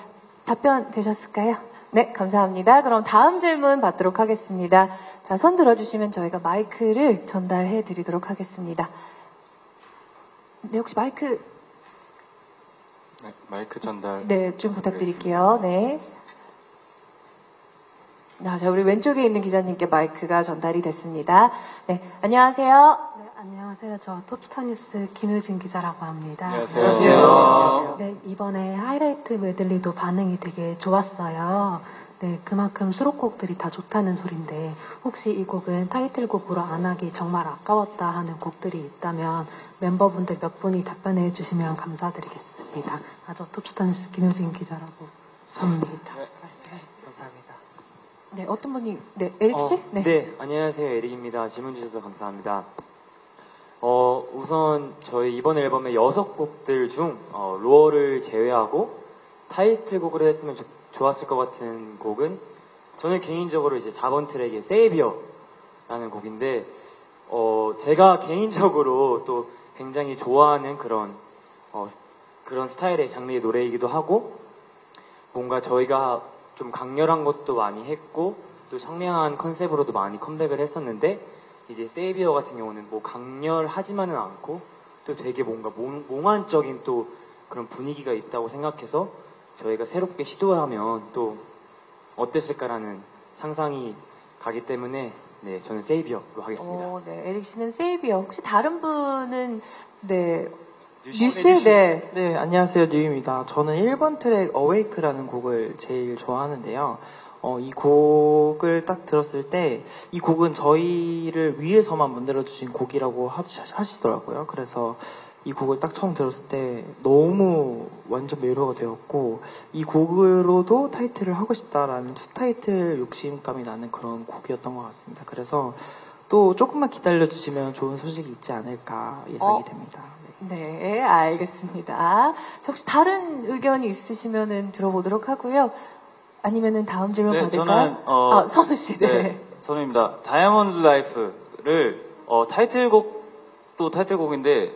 답변 되셨을까요? 네, 감사합니다. 그럼 다음 질문 받도록 하겠습니다. 자, 손 들어주시면 저희가 마이크를 전달해 드리도록 하겠습니다. 네, 혹시 마이크, 네, 마이크 전달. 네, 좀 부탁드릴게요. 네. 자, 우리 왼쪽에 있는 기자님께 마이크가 전달이 됐습니다. 네, 안녕하세요. 네, 안녕하세요. 저 톱스타뉴스 김효진 기자라고 합니다. 안녕하세요. 네, 이번에 하이라이트 메들리도 반응이 되게 좋았어요. 네, 그만큼 수록곡들이 다 좋다는 소린데 혹시 이 곡은 타이틀곡으로 안 하기 정말 아까웠다 하는 곡들이 있다면 멤버분들 몇 분이 답변해 주시면 감사드리겠습니다. 저 톱스타뉴스 김효진 기자라고 합니다. 감사합니다. 네, 어떤 분이, 네, 에릭 씨? 네, 안녕하세요. 에릭입니다. 질문 주셔서 감사합니다. 우선 저희 이번 앨범의 6곡들 중 로어를 제외하고 타이틀곡으로 했으면 좋았을 것 같은 곡은 저는 개인적으로 이제 4번 트랙의 세이비어라는 곡인데 제가 개인적으로 또 굉장히 좋아하는 그런 스타일의 장르의 노래이기도 하고 뭔가 저희가 좀 강렬한 것도 많이 했고 또 청량한 컨셉으로도 많이 컴백을 했었는데 이제 세이비어 같은 경우는 뭐 강렬하지만은 않고 또 되게 뭔가 몽환적인 또 그런 분위기가 있다고 생각해서 저희가 새롭게 시도하면 또 어땠을까라는 상상이 가기 때문에 네, 저는 세이비어로 하겠습니다. 네, 에릭 씨는 세이비어. 혹시 다른 분은, 네, 뉴 씨? 네. 네, 안녕하세요. 뉴입니다. 저는 1번 트랙 어웨이크라는 곡을 제일 좋아하는데요. 이 곡을 딱 들었을 때 이 곡은 저희를 위해서만 만들어주신 곡이라고 하시더라고요. 그래서 이 곡을 딱 처음 들었을 때 너무 완전 매료가 되었고 이 곡으로도 타이틀을 하고 싶다라는 투타이틀 욕심감이 나는 그런 곡이었던 것 같습니다. 그래서 또 조금만 기다려주시면 좋은 소식이 있지 않을까 예상이 됩니다. 네, 알겠습니다. 혹시 다른 의견이 있으시면 들어보도록 하고요. 아니면은 다음 질문 네, 받을까요? 저는 선우 씨, 네. 네, 선우입니다. 다이아몬드 라이프를 타이틀곡도 타이틀곡인데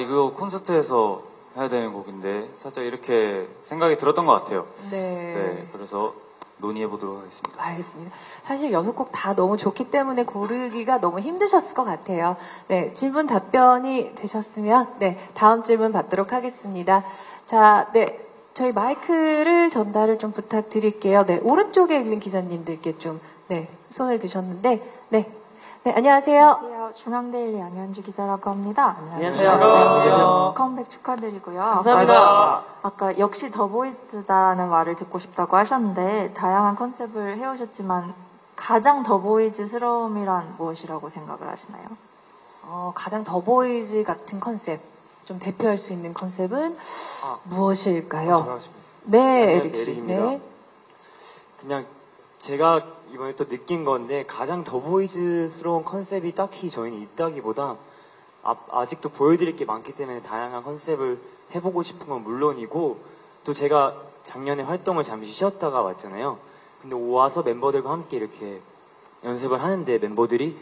이거 콘서트에서 해야 되는 곡인데 살짝 이렇게 생각이 들었던 것 같아요. 네. 그래서 논의해 보도록 하겠습니다. 알겠습니다. 사실 6곡 다 너무 좋기 때문에 고르기가 너무 힘드셨을 것 같아요. 네, 질문 답변이 되셨으면 네, 다음 질문 받도록 하겠습니다. 자, 네. 저희 마이크를 전달을 좀 부탁드릴게요. 네, 오른쪽에 있는 기자님들께 좀, 네, 손을 드셨는데, 네. 네, 안녕하세요. 안녕하세요. 중앙데일리 안현주 기자라고 합니다. 안녕하세요. 컴백 축하드리고요. 감사합니다. 아까 역시 더보이즈다라는 말을 듣고 싶다고 하셨는데 다양한 컨셉을 해오셨지만 가장 더보이즈스러움이란 무엇이라고 생각을 하시나요? 가장 더보이즈 같은 컨셉, 좀 대표할 수 있는 컨셉은 무엇일까요? 네, 에릭 씨. 네. 그냥 제가 이번에 또 느낀 건데 가장 더보이즈스러운 컨셉이 딱히 저희는 있다기보다 아직도 보여드릴 게 많기 때문에 다양한 컨셉을 해보고 싶은 건 물론이고 또 제가 작년에 활동을 잠시 쉬었다가 왔잖아요. 근데 와서 멤버들과 함께 이렇게 연습을 하는데 멤버들이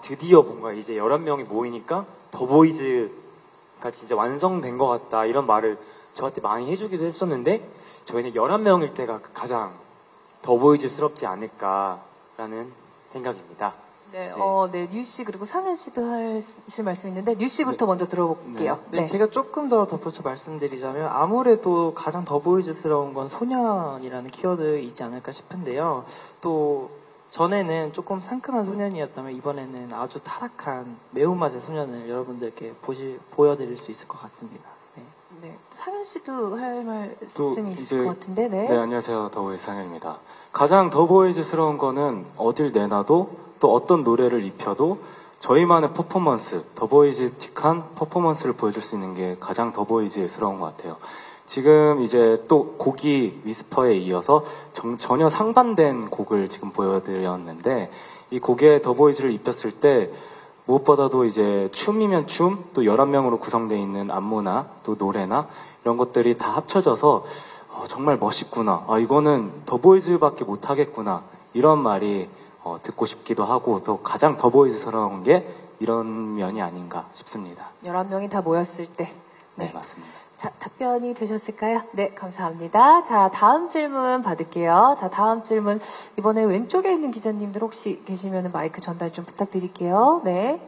드디어 뭔가 이제 11명이 모이니까 더보이즈가 진짜 완성된 것 같다 이런 말을 저한테 많이 해주기도 했었는데 저희는 11명일 때가 가장 더보이즈스럽지 않을까라는 생각입니다. 네, 네, 뉴 씨 그리고 상현 씨도 하실 말씀 있는데 뉴 씨부터 먼저 들어볼게요. 네, 제가 조금 더 덧붙여 말씀드리자면 아무래도 가장 더보이즈스러운 건 소년이라는 키워드이지 않을까 싶은데요. 또 전에는 조금 상큼한 소년이었다면 이번에는 아주 타락한 매운맛의 소년을 여러분들께 보여드릴 수 있을 것 같습니다. 네, 상현 씨도 할 말씀이 있을 것 같은데, 네. 네, 안녕하세요. 더보이즈 상현입니다. 가장 더보이즈스러운 거는 어딜 내놔도 또 어떤 노래를 입혀도 저희만의 퍼포먼스, 더보이즈틱한 퍼포먼스를 보여줄 수 있는 게 가장 더보이즈스러운 것 같아요. 지금 이제 또 곡이 위스퍼에 이어서 전혀 상반된 곡을 지금 보여드렸는데 이 곡에 더보이즈를 입혔을 때 무엇보다도 이제 춤이면 춤, 또 11명으로 구성되어 있는 안무나 또 노래나 이런 것들이 다 합쳐져서 정말 멋있구나. 이거는 더보이즈밖에 못하겠구나. 이런 말이 듣고 싶기도 하고 또 가장 더보이즈스러운 게 이런 면이 아닌가 싶습니다. 11명이 다 모였을 때. 네, 맞습니다. 자, 답변이 되셨을까요? 네, 감사합니다. 자, 다음 질문 받을게요. 자, 다음 질문. 이번에 왼쪽에 있는 기자님들 혹시 계시면 마이크 전달 좀 부탁드릴게요. 네.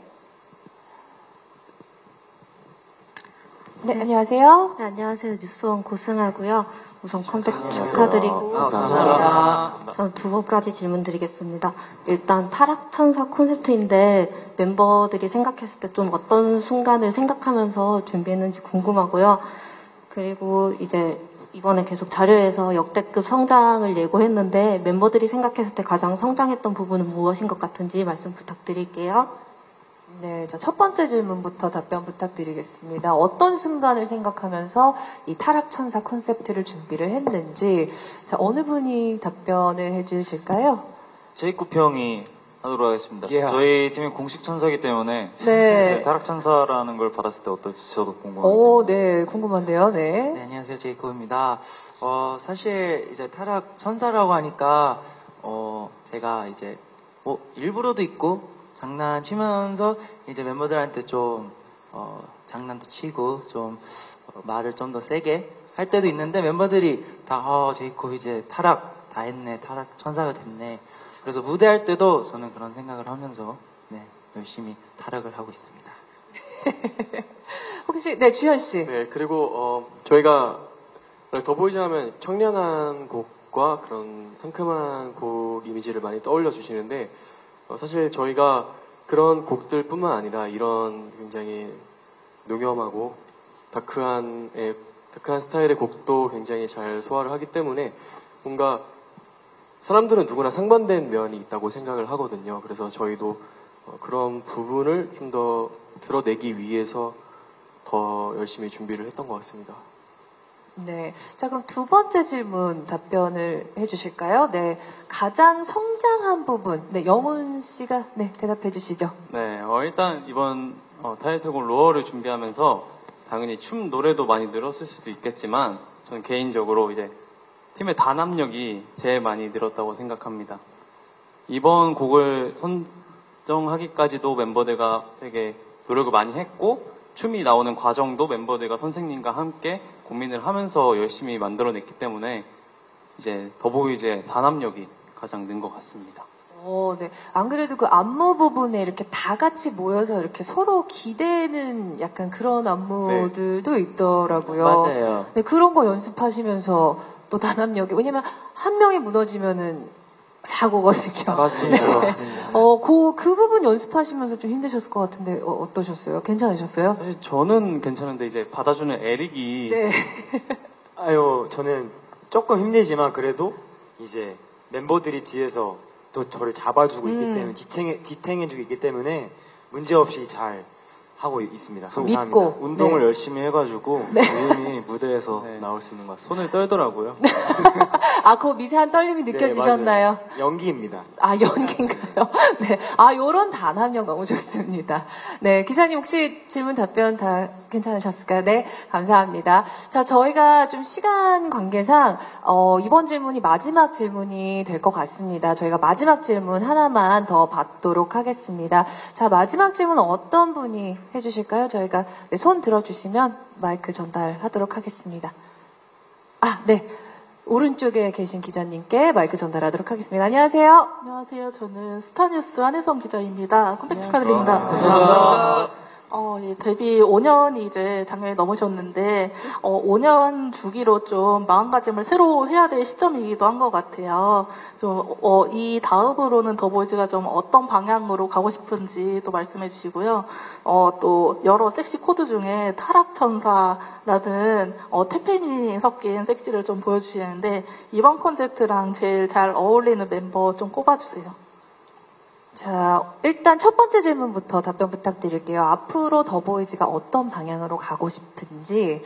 네, 안녕하세요. 네, 안녕하세요. 뉴스원 고승하고요. 우선 컴백 축하드리고 감사합니다. 저는 2가지 질문 드리겠습니다. 일단 타락천사 콘셉트인데 멤버들이 생각했을 때 좀 어떤 순간을 생각하면서 준비했는지 궁금하고요. 그리고 이제 이번에 계속 자료에서 역대급 성장을 예고했는데 멤버들이 생각했을 때 가장 성장했던 부분은 무엇인 것 같은지 말씀 부탁드릴게요. 네, 자, 첫 번째 질문부터 답변 부탁드리겠습니다. 어떤 순간을 생각하면서 이 타락천사 콘셉트를 준비를 했는지, 자, 어느 분이 답변을 해주실까요? 제이콥 형이 하도록 하겠습니다. 저희 팀의 공식 천사이기 때문에 네. 타락천사라는 걸 받았을 때 어떨지 저도 궁금합니다. 오, 네, 궁금한데요, 네. 네, 안녕하세요. 제이콥입니다. 사실 이제 타락 천사라고 하니까 제가 이제 일부러도 있고 장난치면서 이제 멤버들한테 좀 장난도 치고 좀 말을 좀 더 세게 할 때도 있는데 멤버들이 다 제이콥 이제 타락 다 했네, 타락 천사가 됐네. 그래서 무대할 때도 저는 그런 생각을 하면서 열심히 타락을 하고 있습니다. 혹시 네, 주현 씨. 네, 그리고 저희가 더보이즈 하면 청량한 곡과 그런 상큼한 곡 이미지를 많이 떠올려 주시는데 사실 저희가 그런 곡들뿐만 아니라 이런 굉장히 농염하고 다크한 스타일의 곡도 굉장히 잘 소화를 하기 때문에 뭔가 사람들은 누구나 상반된 면이 있다고 생각을 하거든요. 그래서 저희도 그런 부분을 좀 더 드러내기 위해서 더 열심히 준비를 했던 것 같습니다. 네. 자, 그럼 두 번째 질문 답변을 해주실까요? 네. 가장 성장한 부분. 네, 영훈 씨가 네, 대답해 주시죠. 네, 일단 이번 타이틀곡 로어를 준비하면서 당연히 춤 노래도 많이 늘었을 수도 있겠지만 저는 개인적으로 이제 팀의 단합력이 제일 많이 늘었다고 생각합니다. 이번 곡을 선정하기까지도 멤버들과 되게 노력을 많이 했고 춤이 나오는 과정도 멤버들과 선생님과 함께 고민을 하면서 열심히 만들어냈기 때문에 이제 더보이즈의 단합력이 가장 는 것 같습니다. 네. 안 그래도 그 안무 부분에 이렇게 다 같이 모여서 이렇게 서로 기대는 약간 그런 안무들도 있더라고요. 맞아요. 네, 그런 거 연습하시면서 또 단합력이, 왜냐면 한 명이 무너지면은 사고거든요. 맞습니다. 네. 그 부분 연습하시면서 좀 힘드셨을 것 같은데, 어떠셨어요? 괜찮으셨어요? 사실 저는 괜찮은데 이제 받아주는 에릭이 네. 아유, 저는 조금 힘들지만 그래도 이제 멤버들이 뒤에서 또 저를 잡아주고 있기 때문에 지탱해주고 있기 때문에 문제없이 잘 하고 있습니다. 믿고 운동을 네. 열심히 해가지고 네. 우연히 무대에서 나올 수 있는 것 같습니다. 손을 떨더라고요. 그 미세한 떨림이 느껴지셨나요? 네, 연기입니다. 연기인가요? 네. 요런 단합력 너무 좋습니다. 네. 기자님 혹시 질문 답변 다 괜찮으셨을까요? 네. 감사합니다. 자, 저희가 좀 시간 관계상, 이번 질문이 마지막 질문이 될 것 같습니다. 저희가 마지막 질문 하나만 더 받도록 하겠습니다. 자, 마지막 질문 어떤 분이 해주실까요? 저희가 손 들어주시면 마이크 전달하도록 하겠습니다. 네. 오른쪽에 계신 기자님께 마이크 전달하도록 하겠습니다. 안녕하세요. 안녕하세요. 저는 스타뉴스 한혜성 기자입니다. 컴백 축하드립니다. 감사합니다. 데뷔 5년이 이제 작년에 넘으셨는데 5년 주기로 좀 마음가짐을 새로 해야 될 시점이기도 한 것 같아요. 좀 이 다음으로는 더보이즈가 좀 어떤 방향으로 가고 싶은지 또 말씀해 주시고요. 또 여러 섹시 코드 중에 타락천사라는 퇴폐미 섞인 섹시를 좀 보여주시는데 이번 콘셉트랑 제일 잘 어울리는 멤버 좀 꼽아주세요. 자, 일단 첫 번째 질문부터 답변 부탁드릴게요. 앞으로 더보이즈가 어떤 방향으로 가고 싶은지,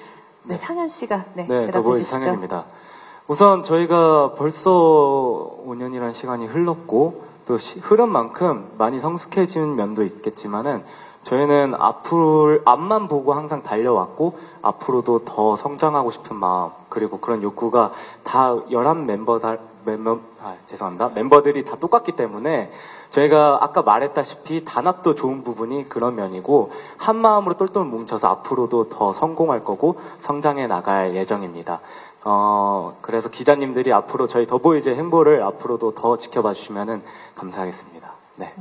상현 씨가 대답해 더보이즈 주시죠. 상현입니다. 우선 저희가 벌써 5년이라는 시간이 흘렀고 또 흐른 만큼 많이 성숙해진 면도 있겠지만은 저희는 앞만 보고 항상 달려왔고 앞으로도 더 성장하고 싶은 마음 그리고 그런 욕구가 다 11 멤버들이 다 똑같기 때문에 저희가 아까 말했다시피 단합도 좋은 부분이 그런 면이고 한 마음으로 똘똘 뭉쳐서 앞으로도 더 성공할 거고 성장해 나갈 예정입니다. 그래서 기자님들이 앞으로 저희 더보이즈의 행보를 앞으로도 더 지켜봐 주시면 감사하겠습니다.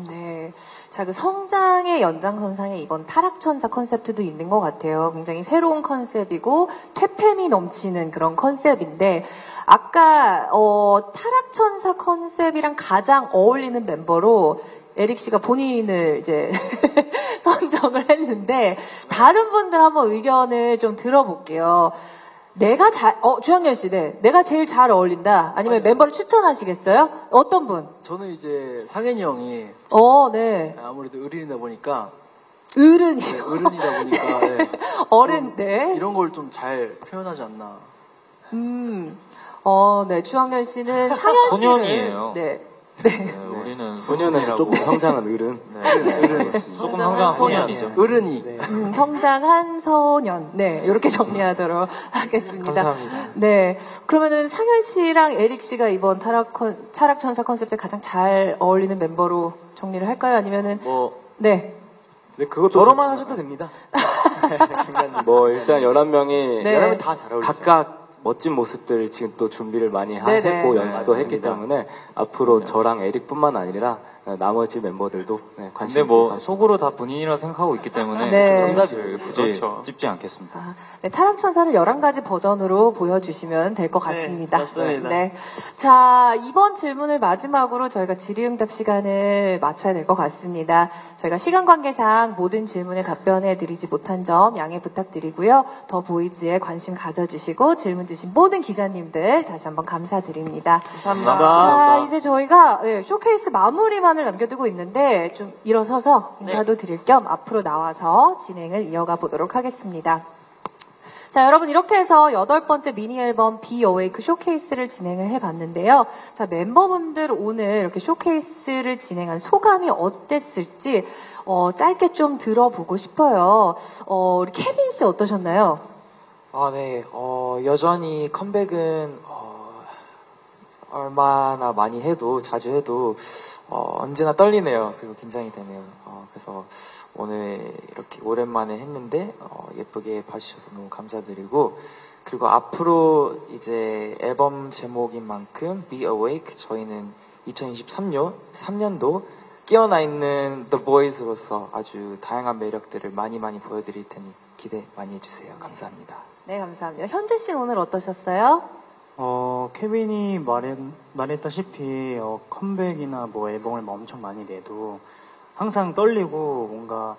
네. 자, 그 성장의 연장선상에 이번 타락천사 컨셉트도 있는 것 같아요. 굉장히 새로운 컨셉이고 퇴폐미 넘치는 그런 컨셉인데 아까 타락천사 컨셉이랑 가장 어울리는 멤버로 에릭 씨가 본인을 이제 선정을 했는데 다른 분들 한번 의견을 좀 들어볼게요. 주한열 씨, 내가 제일 잘 어울린다. 아니면 멤버를 추천하시겠어요? 어떤 분? 저는 이제 상현이 형이 네. 아무래도 어른이다 보니까 어른이요? 어른이다 보니까 어른, 이런 걸 좀 잘 표현하지 않나. 네. 주한열 씨는 상현 씨를 소년이에요. 우리는 소년에서 조금 성장한 어른. 조금 성장한 소년이죠. 어른이. 성장한 소년. 이렇게 정리하도록 하겠습니다. 감사합니다. 네. 그러면은 상현 씨랑 에릭 씨가 이번 타락천사 컨셉에 가장 잘 어울리는 멤버로 정리를 할까요? 아니면은 그것도 저로만 하셔도 됩니다. 일단 11명이 11명 다 잘 어울리죠. 각각 멋진 모습들 지금 또 준비를 많이 했고 연습도 했기 때문에 앞으로 저랑 에릭뿐만 아니라 나머지 멤버들도 관심 근데 속으로 다 본인이라 생각하고 있기 때문에 정답을 굳이 찝지 않겠습니다. 타락천사를 11가지 버전으로 보여주시면 될 것 같습니다. 맞습니다. 자, 이번 질문을 마지막으로 저희가 질의응답 시간을 맞춰야 될 것 같습니다. 저희가 시간 관계상 모든 질문에 답변해 드리지 못한 점 양해 부탁드리고요. 더 보이즈에 관심 가져주시고 질문 주신 모든 기자님들 다시 한번 감사드립니다. 감사합니다. 자, 이제 저희가 쇼케이스 마무리만을 남겨두고 있는데 좀 일어서서 인사도 드릴 겸 앞으로 나와서 진행을 이어가 보도록 하겠습니다. 자, 여러분 이렇게 해서 8번째 미니 앨범 Be Awake 쇼케이스를 진행을 해봤는데요. 자, 멤버분들 오늘 이렇게 쇼케이스를 진행한 소감이 어땠을지 짧게 좀 들어보고 싶어요. 우리 케빈 씨 어떠셨나요? 여전히 컴백은 얼마나 많이 해도 자주 해도 언제나 떨리네요. 그리고 긴장이 되네요. 그래서 오늘 이렇게 오랜만에 했는데 예쁘게 봐주셔서 너무 감사드리고, 그리고 앞으로 이제 앨범 제목인 만큼 Be Awake, 저희는 2023년도 깨어나 있는 The Boys로서 아주 다양한 매력들을 많이 보여드릴 테니 기대 많이 해주세요. 감사합니다. 네, 감사합니다. 현재 씨는 오늘 어떠셨어요? 케빈이 말했다시피 컴백이나 뭐 앨범을 엄청 많이 내도 항상 떨리고 뭔가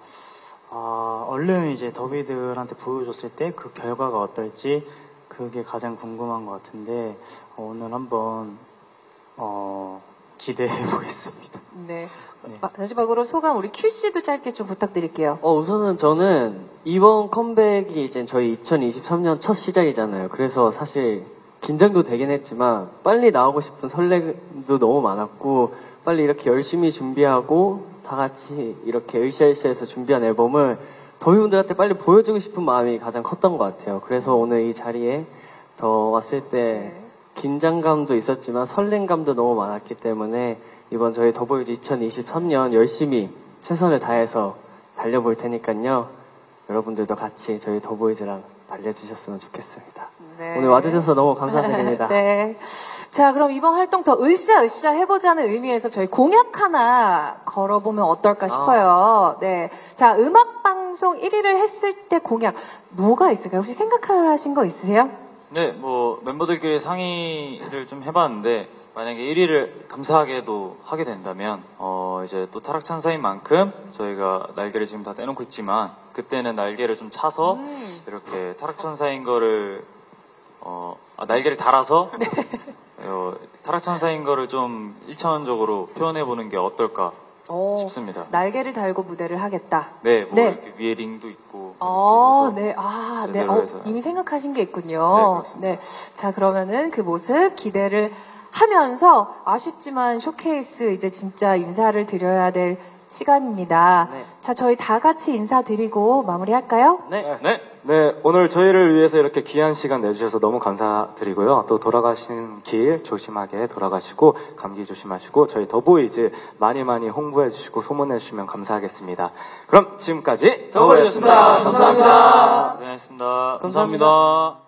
얼른 이제 더비들한테 보여줬을 때 그 결과가 어떨지 그게 가장 궁금한 것 같은데 오늘 한번 기대해 보겠습니다. 네. 마지막으로 소감 우리 큐 씨도 짧게 좀 부탁드릴게요. 우선은 저는 이번 컴백이 이제 저희 2023년 첫 시작이잖아요. 그래서 사실 긴장도 되긴 했지만 빨리 나오고 싶은 설렘도 너무 많았고, 빨리 이렇게 열심히 준비하고 다 같이 이렇게 으쌰으쌰해서 준비한 앨범을 더위분들한테 빨리 보여주고 싶은 마음이 가장 컸던 것 같아요. 그래서 오늘 이 자리에 더 왔을 때 긴장감도 있었지만 설렘감도 너무 많았기 때문에 이번 저희 더보이즈 2023년 열심히 최선을 다해서 달려볼 테니까요. 여러분들도 같이 저희 더보이즈랑 달려주셨으면 좋겠습니다. 네. 오늘 와주셔서 너무 감사드립니다. 네. 자, 그럼 이번 활동 더 으쌰으쌰 해보자는 의미에서 저희 공약 하나 걸어보면 어떨까 싶어요. 네. 자, 음악방송 1위를 했을 때 공약 뭐가 있을까요? 혹시 생각하신 거 있으세요? 네, 뭐 멤버들끼리 상의를 좀 해봤는데 만약에 1위를 감사하게도 하게 된다면 이제 또 타락천사인 만큼 저희가 날개를 지금 다 떼놓고 있지만 그때는 날개를 좀 차서 이렇게 타락천사인 거를 날개를 달아서 타락천사인 거를 좀 1차원적으로 표현해보는 게 어떨까 싶습니다. 날개를 달고 무대를 하겠다. 네, 뭐 네. 이렇게 위에 링도 있고. 네. 네. 이미 생각하신 게 네, 있군요. 그렇습니다. 네. 자, 그러면은 그 모습 기대를 하면서 아쉽지만 쇼케이스 이제 진짜 인사를 드려야 될 시간입니다. 자, 저희 다 같이 인사드리고 마무리할까요? 네, 오늘 저희를 위해서 이렇게 귀한 시간 내주셔서 너무 감사드리고요. 또 돌아가시는 길 조심하게 돌아가시고 감기 조심하시고 저희 더보이즈 많이 홍보해 주시고 소문내 주시면 감사하겠습니다. 그럼 지금까지 더보이즈였습니다. 감사합니다. 고생하셨습니다. 감사합니다.